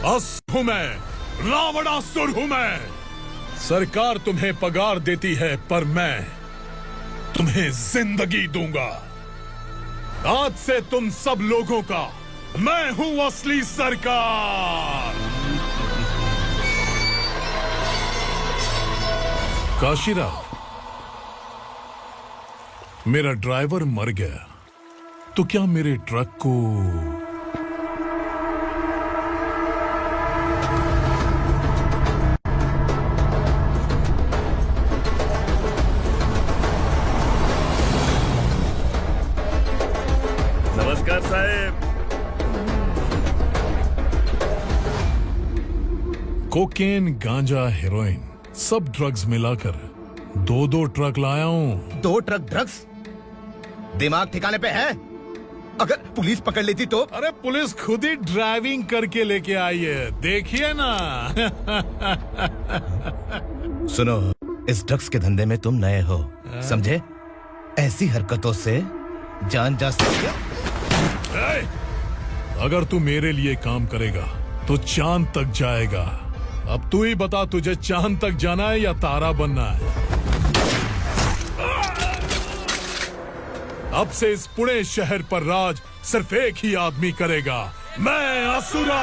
असुर हूं मैं, रावणासुर हूं मैं। सरकार तुम्हें पगार देती है पर मैं तुम्हें जिंदगी दूंगा। आज से तुम सब लोगों का मैं हूं असली सरकार। काशीराव, मेरा ड्राइवर मर गया तो क्या मेरे ट्रक को नमस्कार साहब। कोकेन, गांजा, हेरोइन, सब ड्रग्स मिलाकर 2 ट्रक लाया हूं। 2 ट्रक ड्रग्स? दिमाग ठिकाने पे है? अगर पुलिस पकड़ लेती तो? अरे पुलिस खुद ही ड्राइविंग करके लेके आई है, देखिए ना। सुनो, इस ड्रग्स के धंधे में तुम नए हो, समझे? ऐसी हरकतों से जान जा सकती है। अगर तू मेरे लिए काम करेगा तो चांद तक जाएगा। अब तू ही बता, तुझे चांद तक जाना है या तारा बनना है? अब से इस पुणे शहर पर राज सिर्फ एक ही आदमी करेगा, मैं असुरा।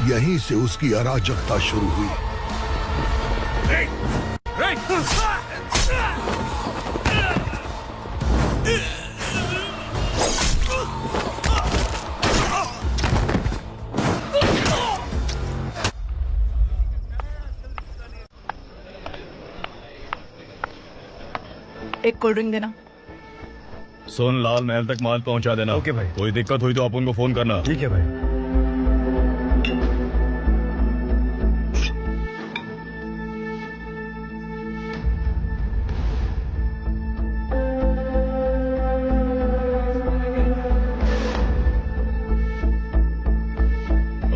यहीं से उसकी अराजकता शुरू हुई। एक कोल्ड ड्रिंक देना। सोन लाल महल तक माल पहुंचा देना। ओके भाई। कोई दिक्कत हुई तो अपन को फोन करना। ठीक है भाई।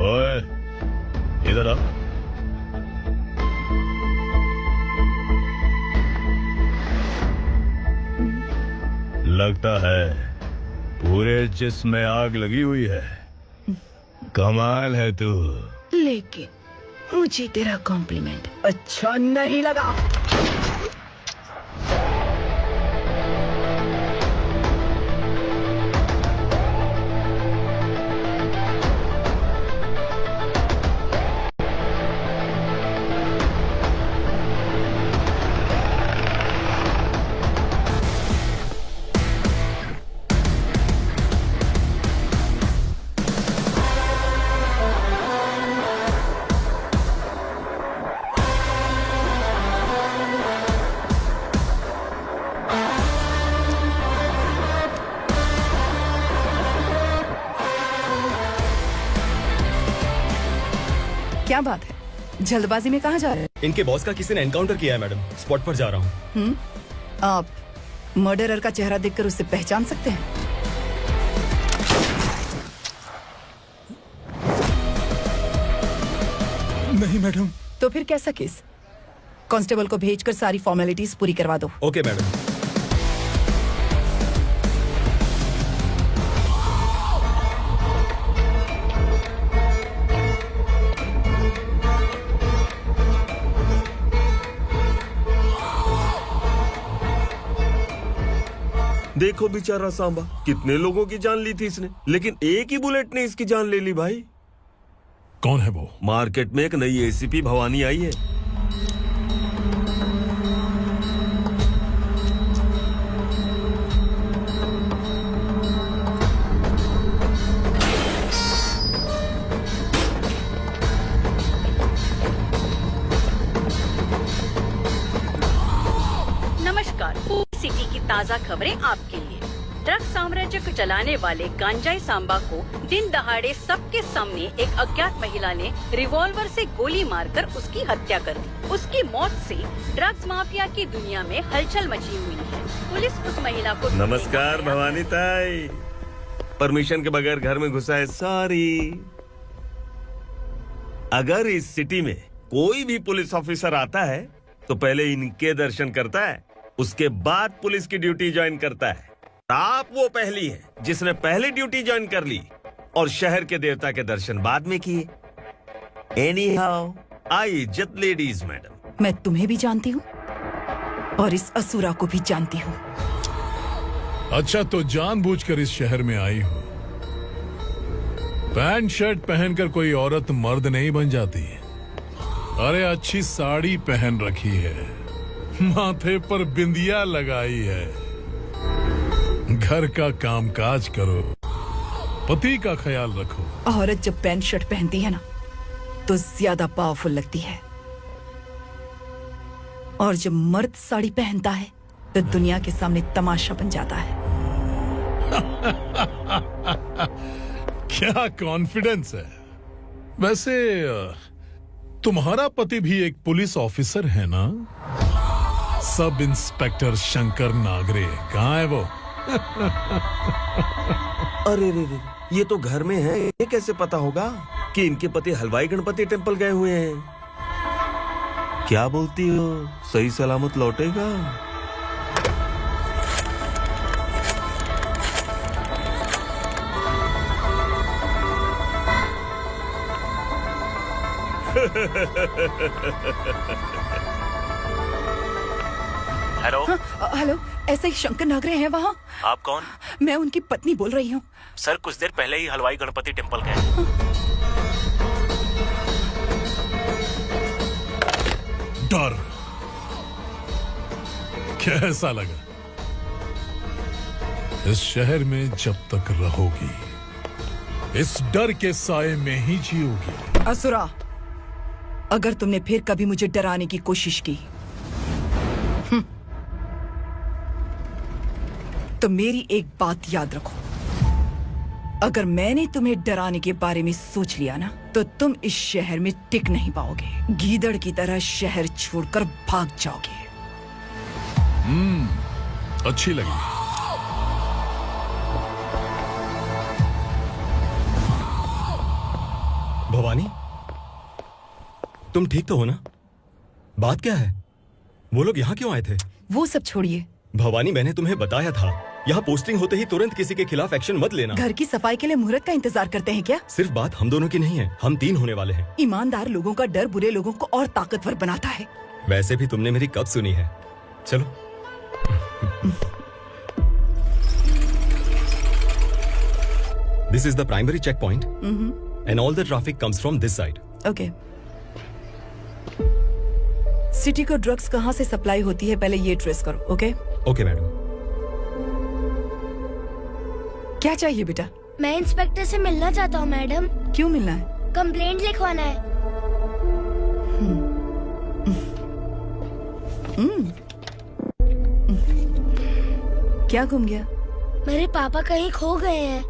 ओए, इधर आ। लगता है पूरे जिस्म में आग लगी हुई है। कमाल है तू। लेकिन मुझे तेरा कॉम्प्लीमेंट अच्छा नहीं लगा। क्या बात है, जल्दबाजी में कहाँ जा रहे हैं? इनके बॉस का किसी ने एनकाउंटर किया है मैडम, स्पॉट पर जा रहा हूँ। आप मर्डरर का चेहरा देखकर उसे पहचान सकते हैं? नहीं मैडम। तो फिर कैसा केस? कांस्टेबल को भेजकर सारी फॉर्मेलिटीज पूरी करवा दो। Okay madam. देखो बेचारा सांबा, कितने लोगों की जान ली थी इसने, लेकिन एक ही बुलेट ने इसकी जान ले ली भाई। कौन है वो? मार्केट में एक नई एसीपी भवानी आई है। नमस्कार, सिटी की ताज़ा खबरें आपके लिए। ड्रग साम्राज्य को चलाने वाले गांजाई सांबा को दिन दहाड़े सबके सामने एक अज्ञात महिला ने रिवॉल्वर से गोली मारकर उसकी हत्या कर दी। उसकी मौत से ड्रग्स माफिया की दुनिया में हलचल मची हुई है। पुलिस उस महिला को नमस्कार भवानी ताई, परमिशन के बगैर घर में घुसा है, सॉरी। अगर इस सिटी में कोई भी पुलिस ऑफिसर आता है तो पहले इनके दर्शन करता है, उसके बाद पुलिस की ड्यूटी ज्वाइन करता है। आप वो पहली है जिसने पहले ड्यूटी ज्वाइन कर ली और शहर के देवता के दर्शन बाद में किए। एनीहाउ, आई इज्जत लेडीज मैडम। मैं तुम्हें भी जानती हूँ और इस असुरा को भी जानती हूँ। अच्छा, तो जानबूझकर इस शहर में आई हो। पैंट शर्ट पहनकर कोई औरत मर्द नहीं बन जाती। अरे अच्छी साड़ी पहन रखी है, माथे पर बिंदिया लगाई है, घर का कामकाज करो, पति का ख्याल रखो। औरत जब पैंट शर्ट पहनती है ना तो ज्यादा पावरफुल लगती है, और जब मर्द साड़ी पहनता है तो दुनिया के सामने तमाशा बन जाता है। क्या कॉन्फिडेंस है। वैसे तुम्हारा पति भी एक पुलिस ऑफिसर है ना? सब इंस्पेक्टर शंकर नागरे कहाँ है वो? अरे रे रे, ये तो घर में है, ये कैसे पता होगा कि इनके पति हलवाई गणपति टेम्पल गए हुए हैं? क्या बोलती हो, सही सलामत लौटेगा? हेलो। हेलो, ऐसे ही शंकर नागरे हैं वहाँ? आप कौन? मैं उनकी पत्नी बोल रही हूँ। सर कुछ देर पहले ही हलवाई गणपति टेम्पल गए। डर कैसा लगा? इस शहर में जब तक रहोगी इस डर के साए में ही जियोगी। असुरा, अगर तुमने फिर कभी मुझे डराने की कोशिश की तो मेरी एक बात याद रखो, अगर मैंने तुम्हें डराने के बारे में सोच लिया ना तो तुम इस शहर में टिक नहीं पाओगे। गीदड़ की तरह शहर छोड़कर भाग जाओगे। अच्छी लगी। भवानी, तुम ठीक तो हो ना? बात क्या है? वो लोग यहाँ क्यों आए थे? वो सब छोड़िए भवानी, मैंने तुम्हें बताया था यहाँ पोस्टिंग होते ही तुरंत किसी के खिलाफ एक्शन मत लेना। घर की सफाई के लिए मुहूर्त का इंतजार करते हैं क्या? सिर्फ बात हम दोनों की नहीं है, हम 3 होने वाले हैं। ईमानदार लोगों का डर बुरे लोगों को और ताकतवर बनाता है। वैसे भी तुमने मेरी कब सुनी है? चलो। This is the primary checkpoint, and all the traffic comes from this side. Okay. City को ड्रग्स कहाँ से सप्लाई होती है पहले ये ट्रेस करो। ओके? Okay madam. क्या चाहिए बेटा? मैं इंस्पेक्टर से मिलना चाहता हूँ मैडम। क्यों मिलना है? कंप्लेंट लिखवाना है। क्या घूम गया? मेरे पापा कहीं खो गए हैं।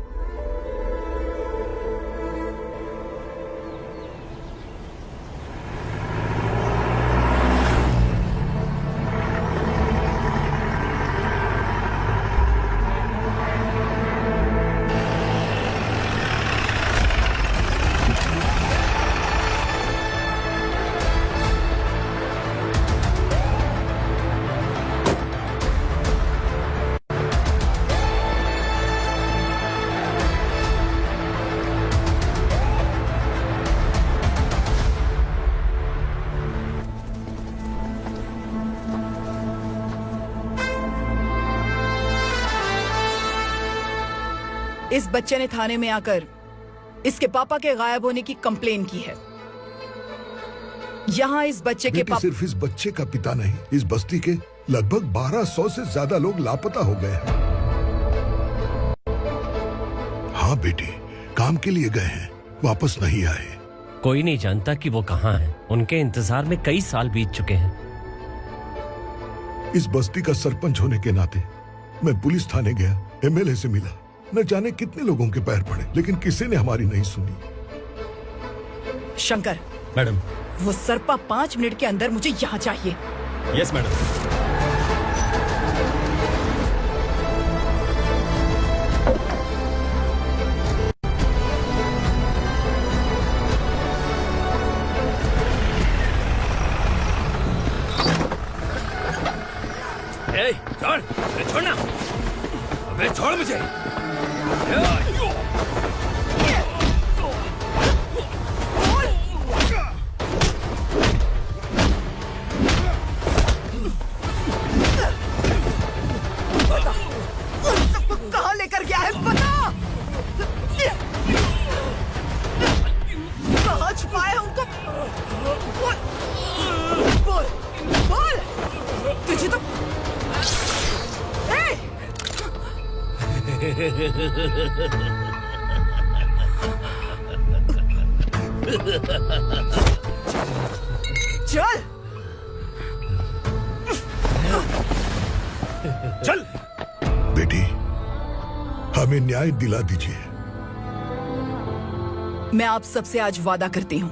इस बच्चे ने थाने में आकर इसके पापा के गायब होने की कंप्लेन की है। यहाँ इस बच्चे के पापा सिर्फ इस बच्चे का पिता नहीं, इस बस्ती के लगभग 1200 से ज्यादा लोग लापता हो गए हैं। हाँ बेटी, काम के लिए गए हैं, वापस नहीं आए। कोई नहीं जानता कि वो कहाँ हैं। उनके इंतजार में कई साल बीत चुके हैं। इस बस्ती का सरपंच होने के नाते मैं पुलिस थाने गया, एमएलए से मिला, न जाने कितने लोगों के पैर पड़े, लेकिन किसी ने हमारी नहीं सुनी। शंकर, मैडम, वो सरपा 5 मिनट के अंदर मुझे यहाँ चाहिए। Yes madam. छोड़, छोड़ना, अबे छोड़ मुझे। कहाँ लेकर गया है बता। कहाँ छुपाया है उनको? बोल, बोल, तुझे तो चल चल बेटी, हमें न्याय दिला दीजिए। मैं आप सबसे आज वादा करती हूँ,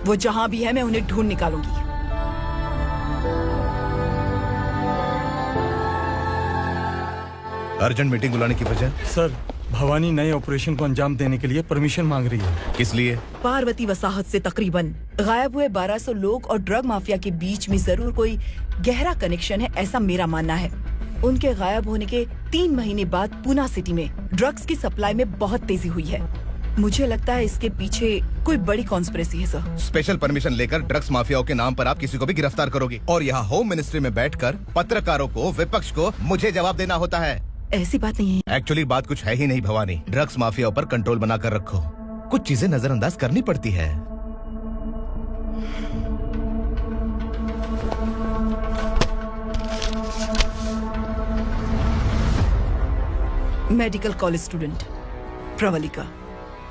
वो जहां भी है मैं उन्हें ढूंढ निकालूंगी। अर्जेंट मीटिंग बुलाने की वजह? सर, भवानी नए ऑपरेशन को अंजाम देने के लिए परमिशन मांग रही है। किस लिए? पार्वती वसाहत से तकरीबन गायब हुए 1200 लोग और ड्रग माफिया के बीच में जरूर कोई गहरा कनेक्शन है, ऐसा मेरा मानना है। उनके गायब होने के 3 महीने बाद पूना सिटी में ड्रग्स की सप्लाई में बहुत तेजी हुई है। मुझे लगता है इसके पीछे कोई बड़ी कॉन्स्पिरेसी है सर। स्पेशल परमिशन लेकर ड्रग्स माफियाओं के नाम पर आप किसी को भी गिरफ्तार करोगे और यहाँ होम मिनिस्ट्री में बैठकर पत्रकारों को, विपक्ष को मुझे जवाब देना होता है। ऐसी बात नहीं है। एक्चुअली बात कुछ है ही नहीं भवानी। ड्रग्स माफियाओं पर कंट्रोल बनाकर रखो, कुछ चीजें नजरअंदाज करनी पड़ती है। मेडिकल कॉलेज स्टूडेंट प्रवलिका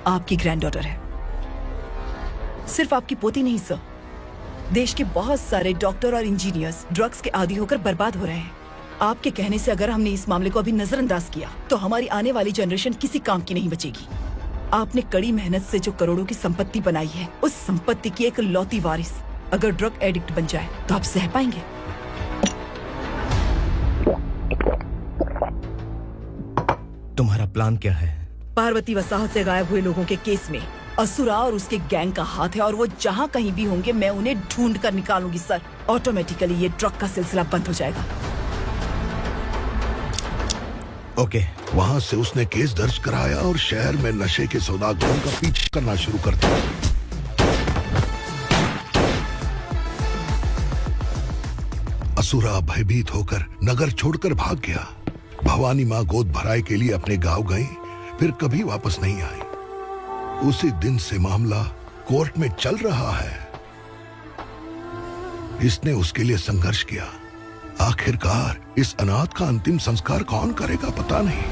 आपकी ग्रैंडडॉटर है। सिर्फ आपकी पोती नहीं सर, देश के बहुत सारे डॉक्टर और इंजीनियर्स ड्रग्स के आदी होकर बर्बाद हो रहे हैं। आपके कहने से अगर हमने इस मामले को अभी नजरअंदाज किया तो हमारी आने वाली जनरेशन किसी काम की नहीं बचेगी। आपने कड़ी मेहनत से जो करोड़ों की संपत्ति बनाई है, उस संपत्ति की एक लौती वारिस अगर ड्रग एडिक्ट बन जाए तो आप सह पाएंगे? तुम्हारा प्लान क्या है? पार्वती वसाहत से गायब हुए लोगों के केस में असुरा और उसके गैंग का हाथ है और वो जहाँ कहीं भी होंगे मैं उन्हें ढूंढ कर निकालूंगी सर। ऑटोमेटिकली ये ड्रग का सिलसिला बंद हो जाएगा। ओके। वहाँ से उसने केस दर्ज कराया और शहर में नशे के सौदागरों का पीछा करना शुरू कर दिया। असुरा भयभीत होकर नगर छोड़कर भाग गया। भवानी माँ गोद भराई के लिए अपने गांव गई, फिर कभी वापस नहीं आई। उसी दिन से मामला कोर्ट में चल रहा है। इसने उसके लिए संघर्ष किया। आखिरकार इस अनाथ का अंतिम संस्कार कौन करेगा पता नहीं।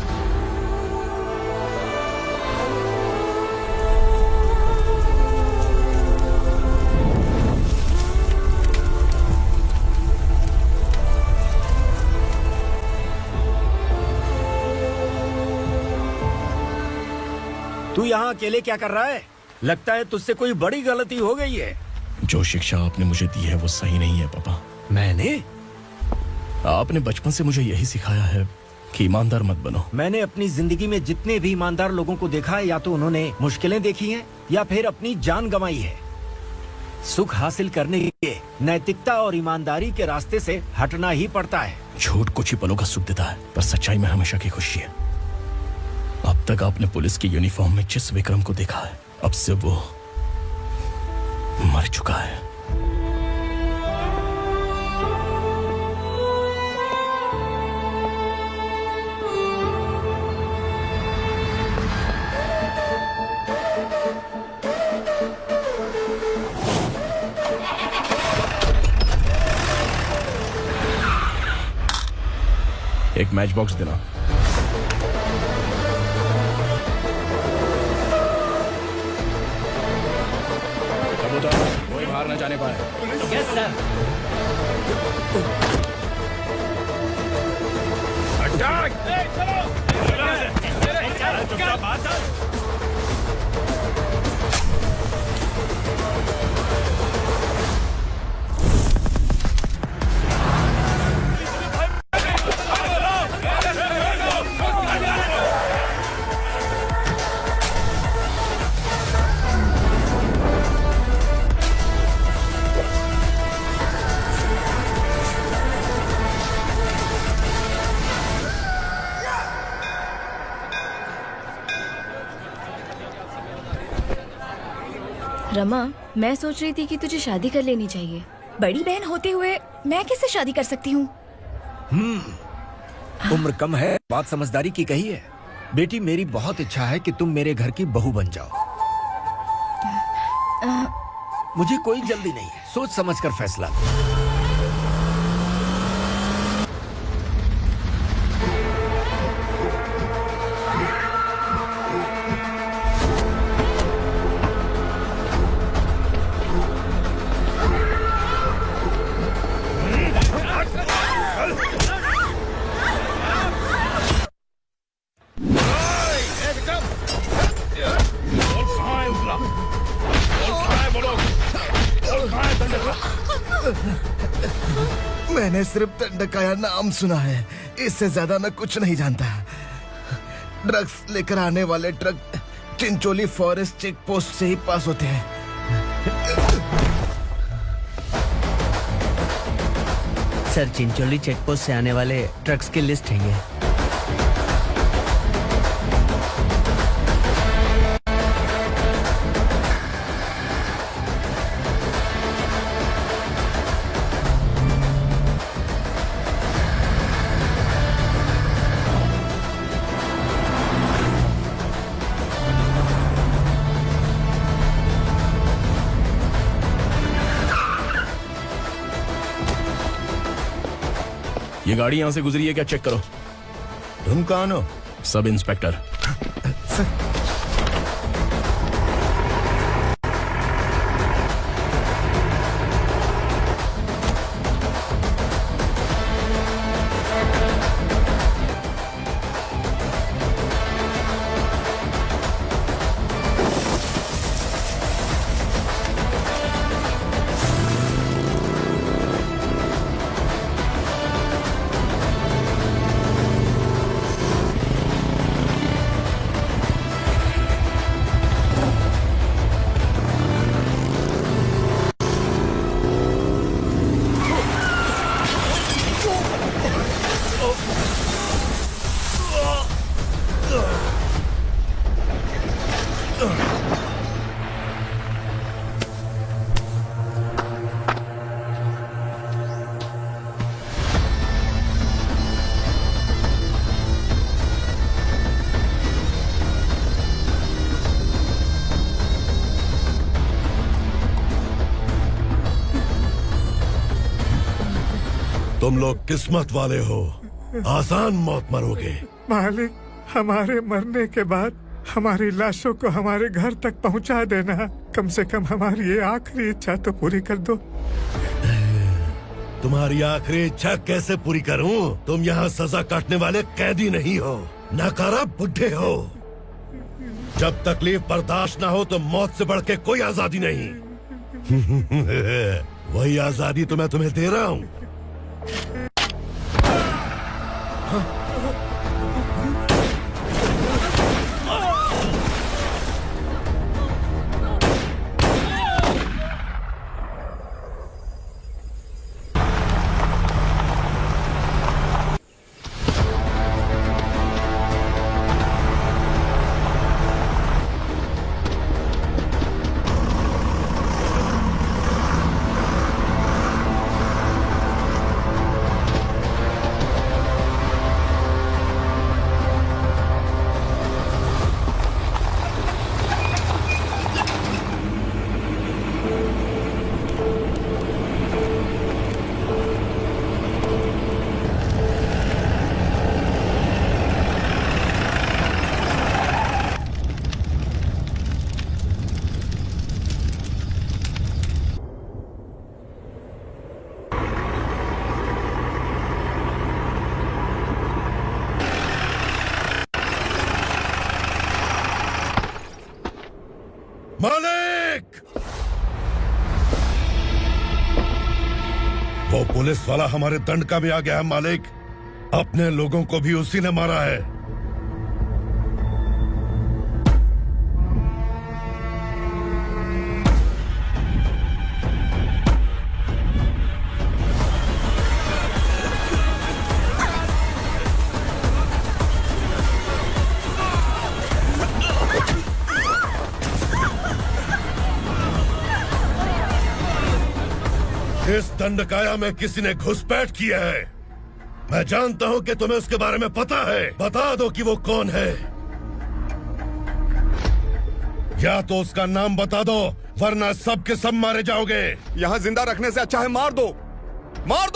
तू यहाँ अकेले क्या कर रहा है? लगता है तुझसे कोई बड़ी गलती हो गई है। जो शिक्षा आपने मुझे दी है वो सही नहीं है पापा। मैंने? आपने बचपन से मुझे यही सिखाया है कि ईमानदार मत बनो। मैंने अपनी जिंदगी में जितने भी ईमानदार लोगों को देखा है, या तो उन्होंने मुश्किलें देखी हैं या फिर अपनी जान गंवाई है। सुख हासिल करने के लिए नैतिकता और ईमानदारी के रास्ते से हटना ही पड़ता है। झूठ कुछ ही पलों का सुख देता है, पर सच्चाई में हमेशा की खुशी है। अब तक आपने पुलिस की यूनिफॉर्म में जिस विक्रम को देखा है, अब से वो मर चुका है। एक मैच बॉक्स देना। कबूतर कोई बाहर न जाने पाए। Yes sir. रमा, मैं सोच रही थी कि तुझे शादी कर लेनी चाहिए। बड़ी बहन होते हुए मैं किससे शादी कर सकती हूँ? उम्र कम है, बात समझदारी की कही है। बेटी, मेरी बहुत इच्छा है कि तुम मेरे घर की बहू बन जाओ। मुझे कोई जल्दी नहीं है, सोच समझ कर फैसला। मैंने सिर्फ दंडकाया नाम सुना है, इससे ज्यादा मैं कुछ नहीं जानता। ड्रग्स लेकर आने वाले truck Chincholi forest check post से ही पास होते हैं। सर, चिंचोली चेक पोस्ट से आने वाले ट्रक्स की लिस्ट है ये। ये गाड़ी यहां से गुजरी है क्या? चेक करो। तुम कौन हो? Sub inspector. तुम लोग किस्मत वाले हो, आसान मौत मरोगे। मालिक, हमारे मरने के बाद हमारी लाशों को हमारे घर तक पहुंचा देना। कम से कम हमारी ये आखिरी इच्छा तो पूरी कर दो। तुम्हारी आखिरी इच्छा कैसे पूरी करूं? तुम यहाँ सजा काटने वाले कैदी नहीं हो, नकारा बुढ़े हो। जब तकलीफ बर्दाश्त ना हो तो मौत से बढ़ के कोई आजादी नहीं। वही आजादी तो मैं तुम्हें दे रहा हूँ। पुलिस वाला हमारे दंड का भी आ गया है मालिक। अपने लोगों को भी उसी ने मारा है। इस दंडकाया में किसी ने घुसपैठ किया है। मैं जानता हूं कि तुम्हें उसके बारे में पता है। बता दो कि वो कौन है, या तो उसका नाम बता दो, वरना सब के सब मारे जाओगे। यहाँ जिंदा रखने से अच्छा है मार दो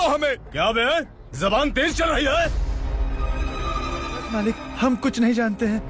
हमें। क्या बे, जबान तेज चल रही है? मालिक, हम कुछ नहीं जानते हैं।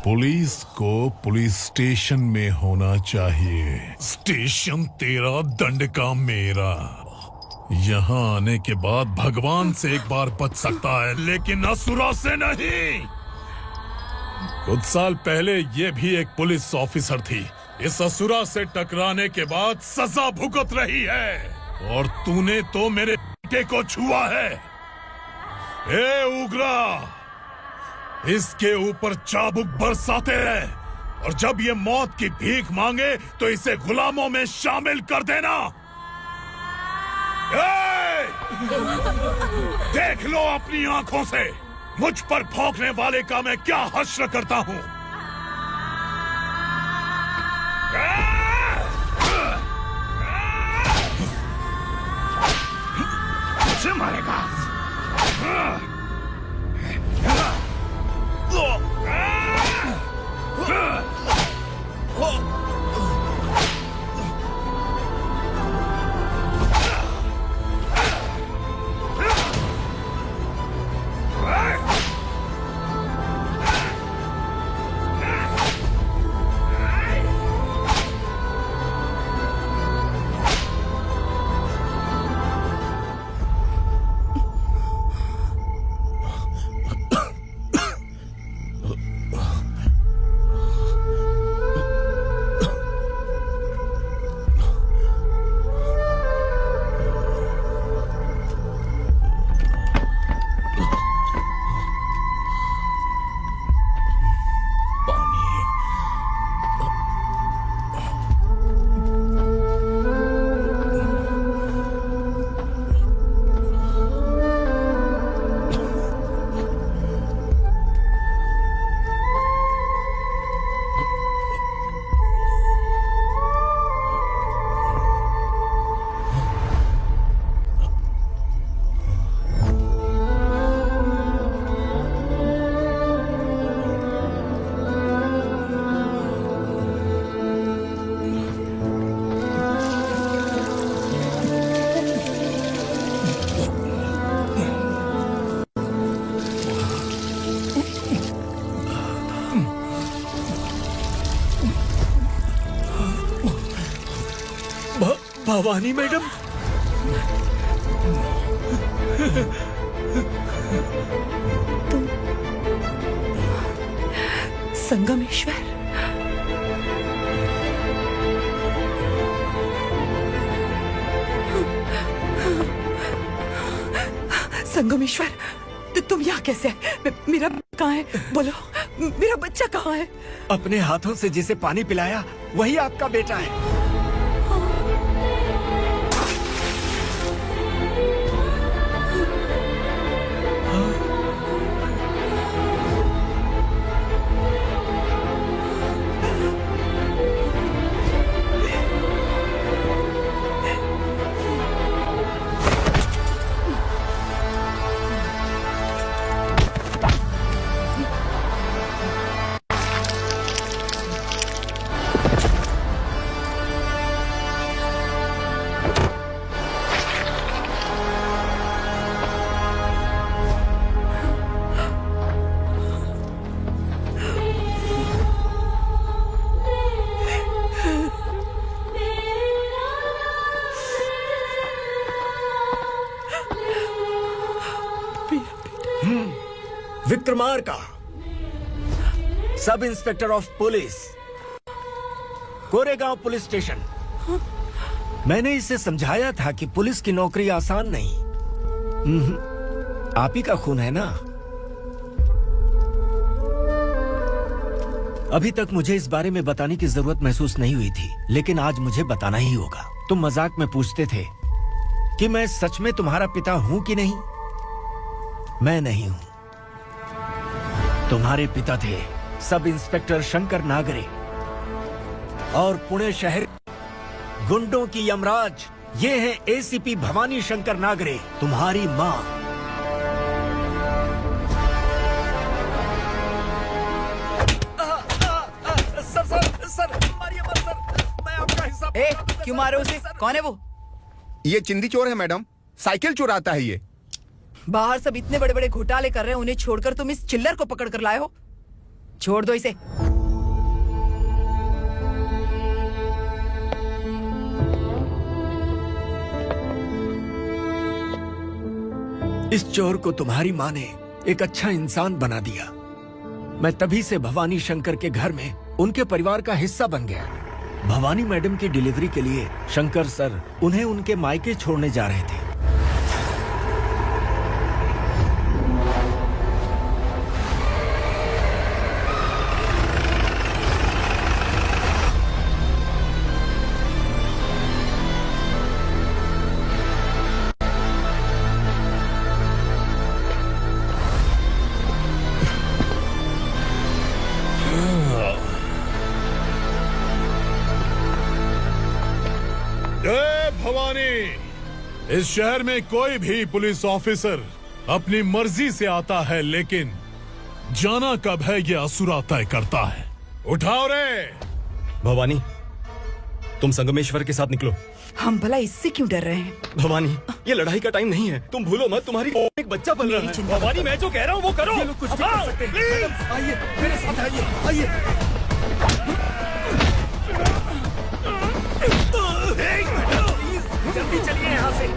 पुलिस को पुलिस स्टेशन में होना चाहिए। स्टेशन तेरा, दंड का मेरा। यहाँ आने के बाद भगवान से एक बार बच सकता है, लेकिन असुरा से नहीं। कुछ साल पहले ये भी एक पुलिस ऑफिसर थी। इस असुरा से टकराने के बाद सजा भुगत रही है, और तूने तो मेरे बेटे को छुआ है। ए उग्रा, इसके ऊपर चाबुक बरसाते हैं, और जब ये मौत की भीख मांगे तो इसे गुलामों में शामिल कर देना। देख लो अपनी आंखों से मुझ पर भौंकने वाले का मैं क्या हश्र करता हूँ। भवानी मैडम, तुम संगमेश्वर? संगमेश्वर, तुम यहाँ कैसे आए? मेरा कहाँ है? बोलो, मेरा बच्चा कहाँ है? अपने हाथों से जिसे पानी पिलाया वही आपका बेटा है। Vikramarka, sub inspector of police, Koregaon police station. मैंने इसे समझाया था कि पुलिस की नौकरी आसान नहीं। आप ही का खून है ना। अभी तक मुझे इस बारे में बताने की जरूरत महसूस नहीं हुई थी, लेकिन आज मुझे बताना ही होगा। तुम मजाक में पूछते थे कि मैं सच में तुम्हारा पिता हूं कि नहीं। मैं नहीं हूं। तुम्हारे पिता थे सब इंस्पेक्टर शंकर नागरे, और पुणे शहर गुंडों की यमराज ये है एसीपी भवानी शंकर नागरे, तुम्हारी मां। सर, मारिए मत सर, मैं आपका हिस्सा। क्यों मारे उसे? कौन है वो? ये चिंदी चोर है मैडम, साइकिल चुराता है ये। बाहर सब इतने बड़े बड़े घोटाले कर रहे हैं, उन्हें छोड़कर तुम इस चिल्लर को पकड़ कर लाए हो। छोड़ दो इसे। इस चोर को तुम्हारी माँ ने एक अच्छा इंसान बना दिया। मैं तभी से भवानी शंकर के घर में उनके परिवार का हिस्सा बन गया। भवानी मैडम की डिलीवरी के लिए शंकर सर उन्हें उनके मायके छोड़ने जा रहे थे। जय भवानी। इस शहर में कोई भी पुलिस ऑफिसर अपनी मर्जी से आता है, लेकिन जाना कब है ये असुरा तय करता है। उठाओ रे। भवानी, तुम संगमेश्वर के साथ निकलो। हम भला इससे क्यों डर रहे हैं? भवानी, ये लड़ाई का टाइम नहीं है। तुम भूलो मत, तुम्हारी एक बच्चा पल रहा है। भवानी, मैं जो कह रहा हूँ वो करो। ये लोग कुछ भी कर सकते हैं। आइए मेरे साथ, आइए। जल्दी चलिए यहाँ से।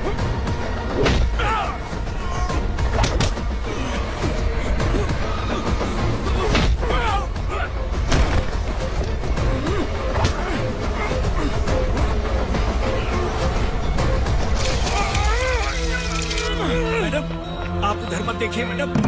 मैडम, आप उधर मत देखिए मैडम।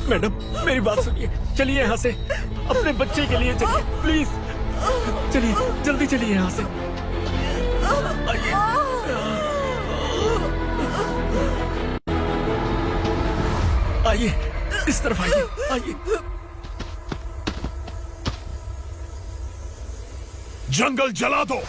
मैडम, मेरी बात सुनिए। चलिए यहाँ से, अपने बच्चे के लिए चलिए प्लीज। चलिए, जल्दी चलिए यहाँ से। आइए, इस तरफ आइए। जंगल जला दो।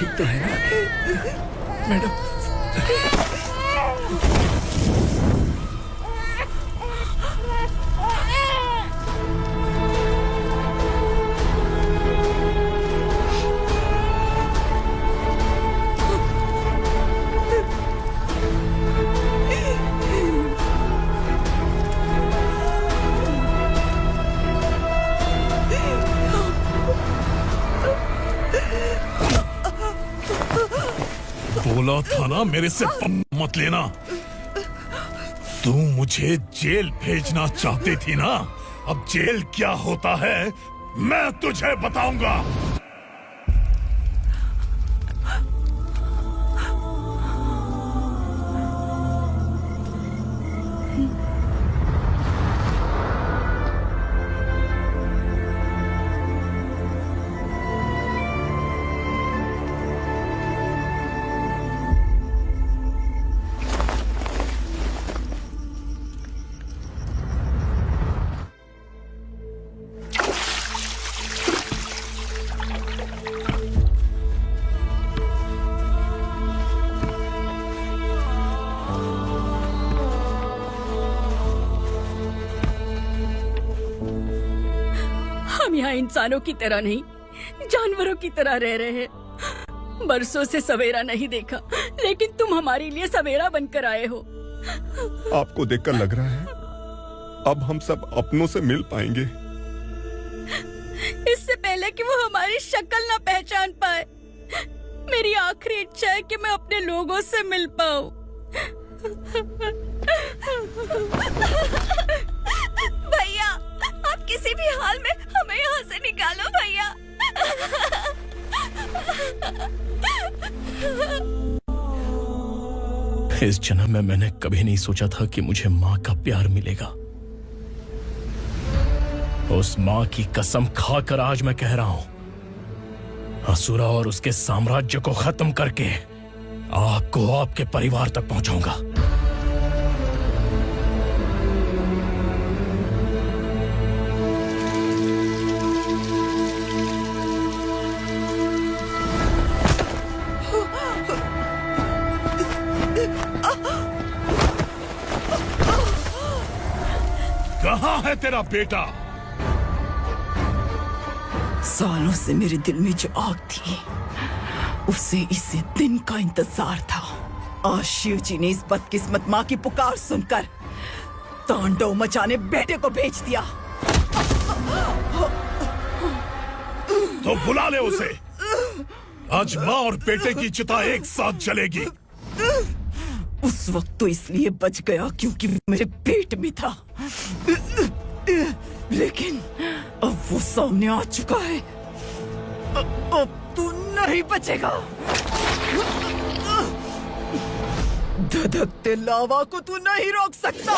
ठीक तो है ना मैडम? बोला था ना मेरे से मत लेना। तू मुझे जेल भेजना चाहती थी ना, अब जेल क्या होता है मैं तुझे बताऊंगा। हम यहाँ इंसानों की तरह नहीं, जानवरों की तरह रह रहे हैं। बरसों से सवेरा नहीं देखा, लेकिन तुम हमारे लिए सवेरा बनकर आए हो। आपको देखकर लग रहा है अब हम सब अपनों से मिल पाएंगे। इससे पहले कि वो हमारी शक्ल ना पहचान पाए, मेरी आखिरी इच्छा है कि मैं अपने लोगों से मिल पाऊं। भैया, आप किसी भी हाल में हमें यहाँ से निकालो भैया। इस जन्म में मैंने कभी नहीं सोचा था कि मुझे माँ का प्यार मिलेगा। उस माँ की कसम खाकर आज मैं कह रहा हूं, असुरा और उसके साम्राज्य को खत्म करके आपको आपके परिवार तक पहुंचाऊंगा। कहाँ है तेरा बेटा? सालों से मेरे दिल में जो आग थी, उसे इसी दिन का इंतजार था। आज शिव जी ने इस बदकिस्मत माँ की पुकार सुनकर तांडव मचाने बेटे को भेज दिया। तो बुला ले उसे। आज माँ और बेटे की चिता एक साथ जलेगी। उस वक्त तो इसलिए बच गया क्योंकि वो मेरे पेट में था, लेकिन अब वो सामने आ चुका है। अब तू नहीं बचेगा। धधकते लावा को तू नहीं रोक सकता।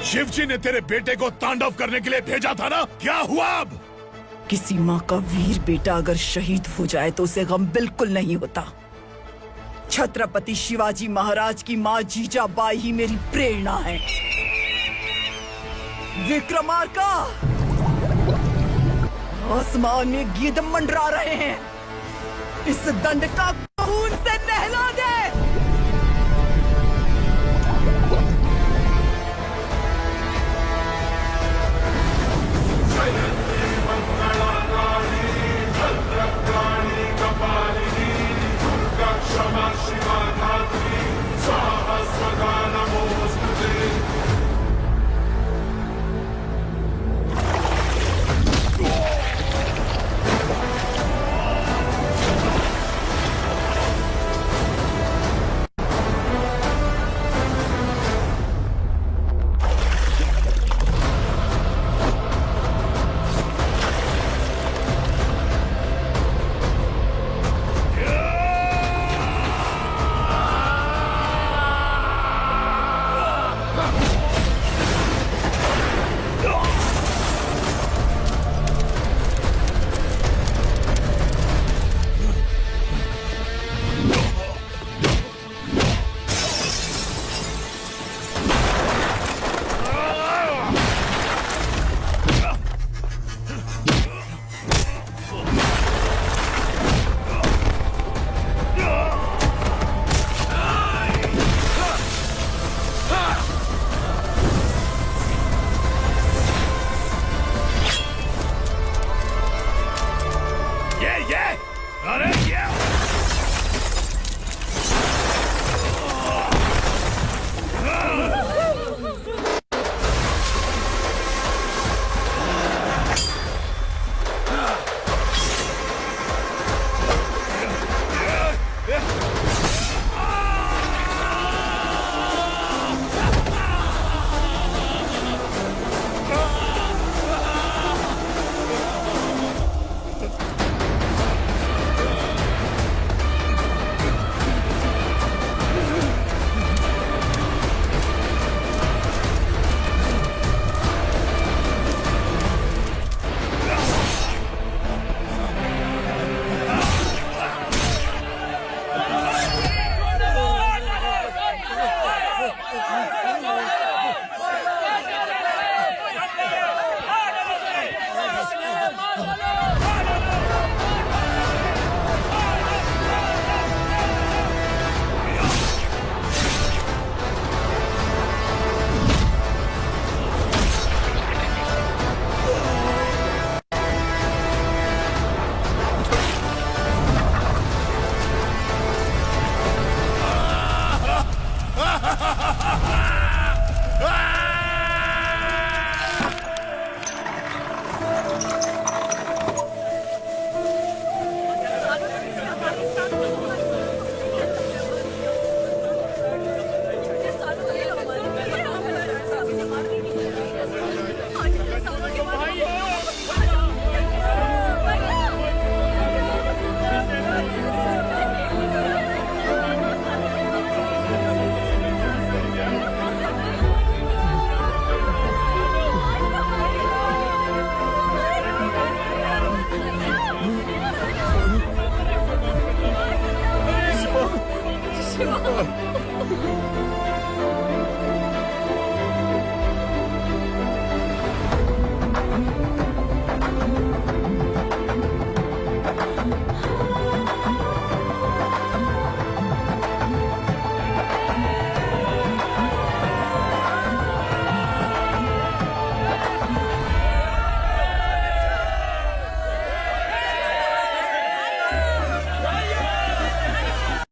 शिवजी ने तेरे बेटे को तांडव करने के लिए भेजा था ना, क्या हुआ अब? किसी माँ का वीर बेटा अगर शहीद हो जाए तो उसे गम बिल्कुल नहीं होता। छत्रपति शिवाजी महाराज की माँ जीजाबाई ही मेरी प्रेरणा है। विक्रमार्का, आसमान में गिद्ध मंडरा रहे हैं, इस दंड का खून से नहला दे। Ah!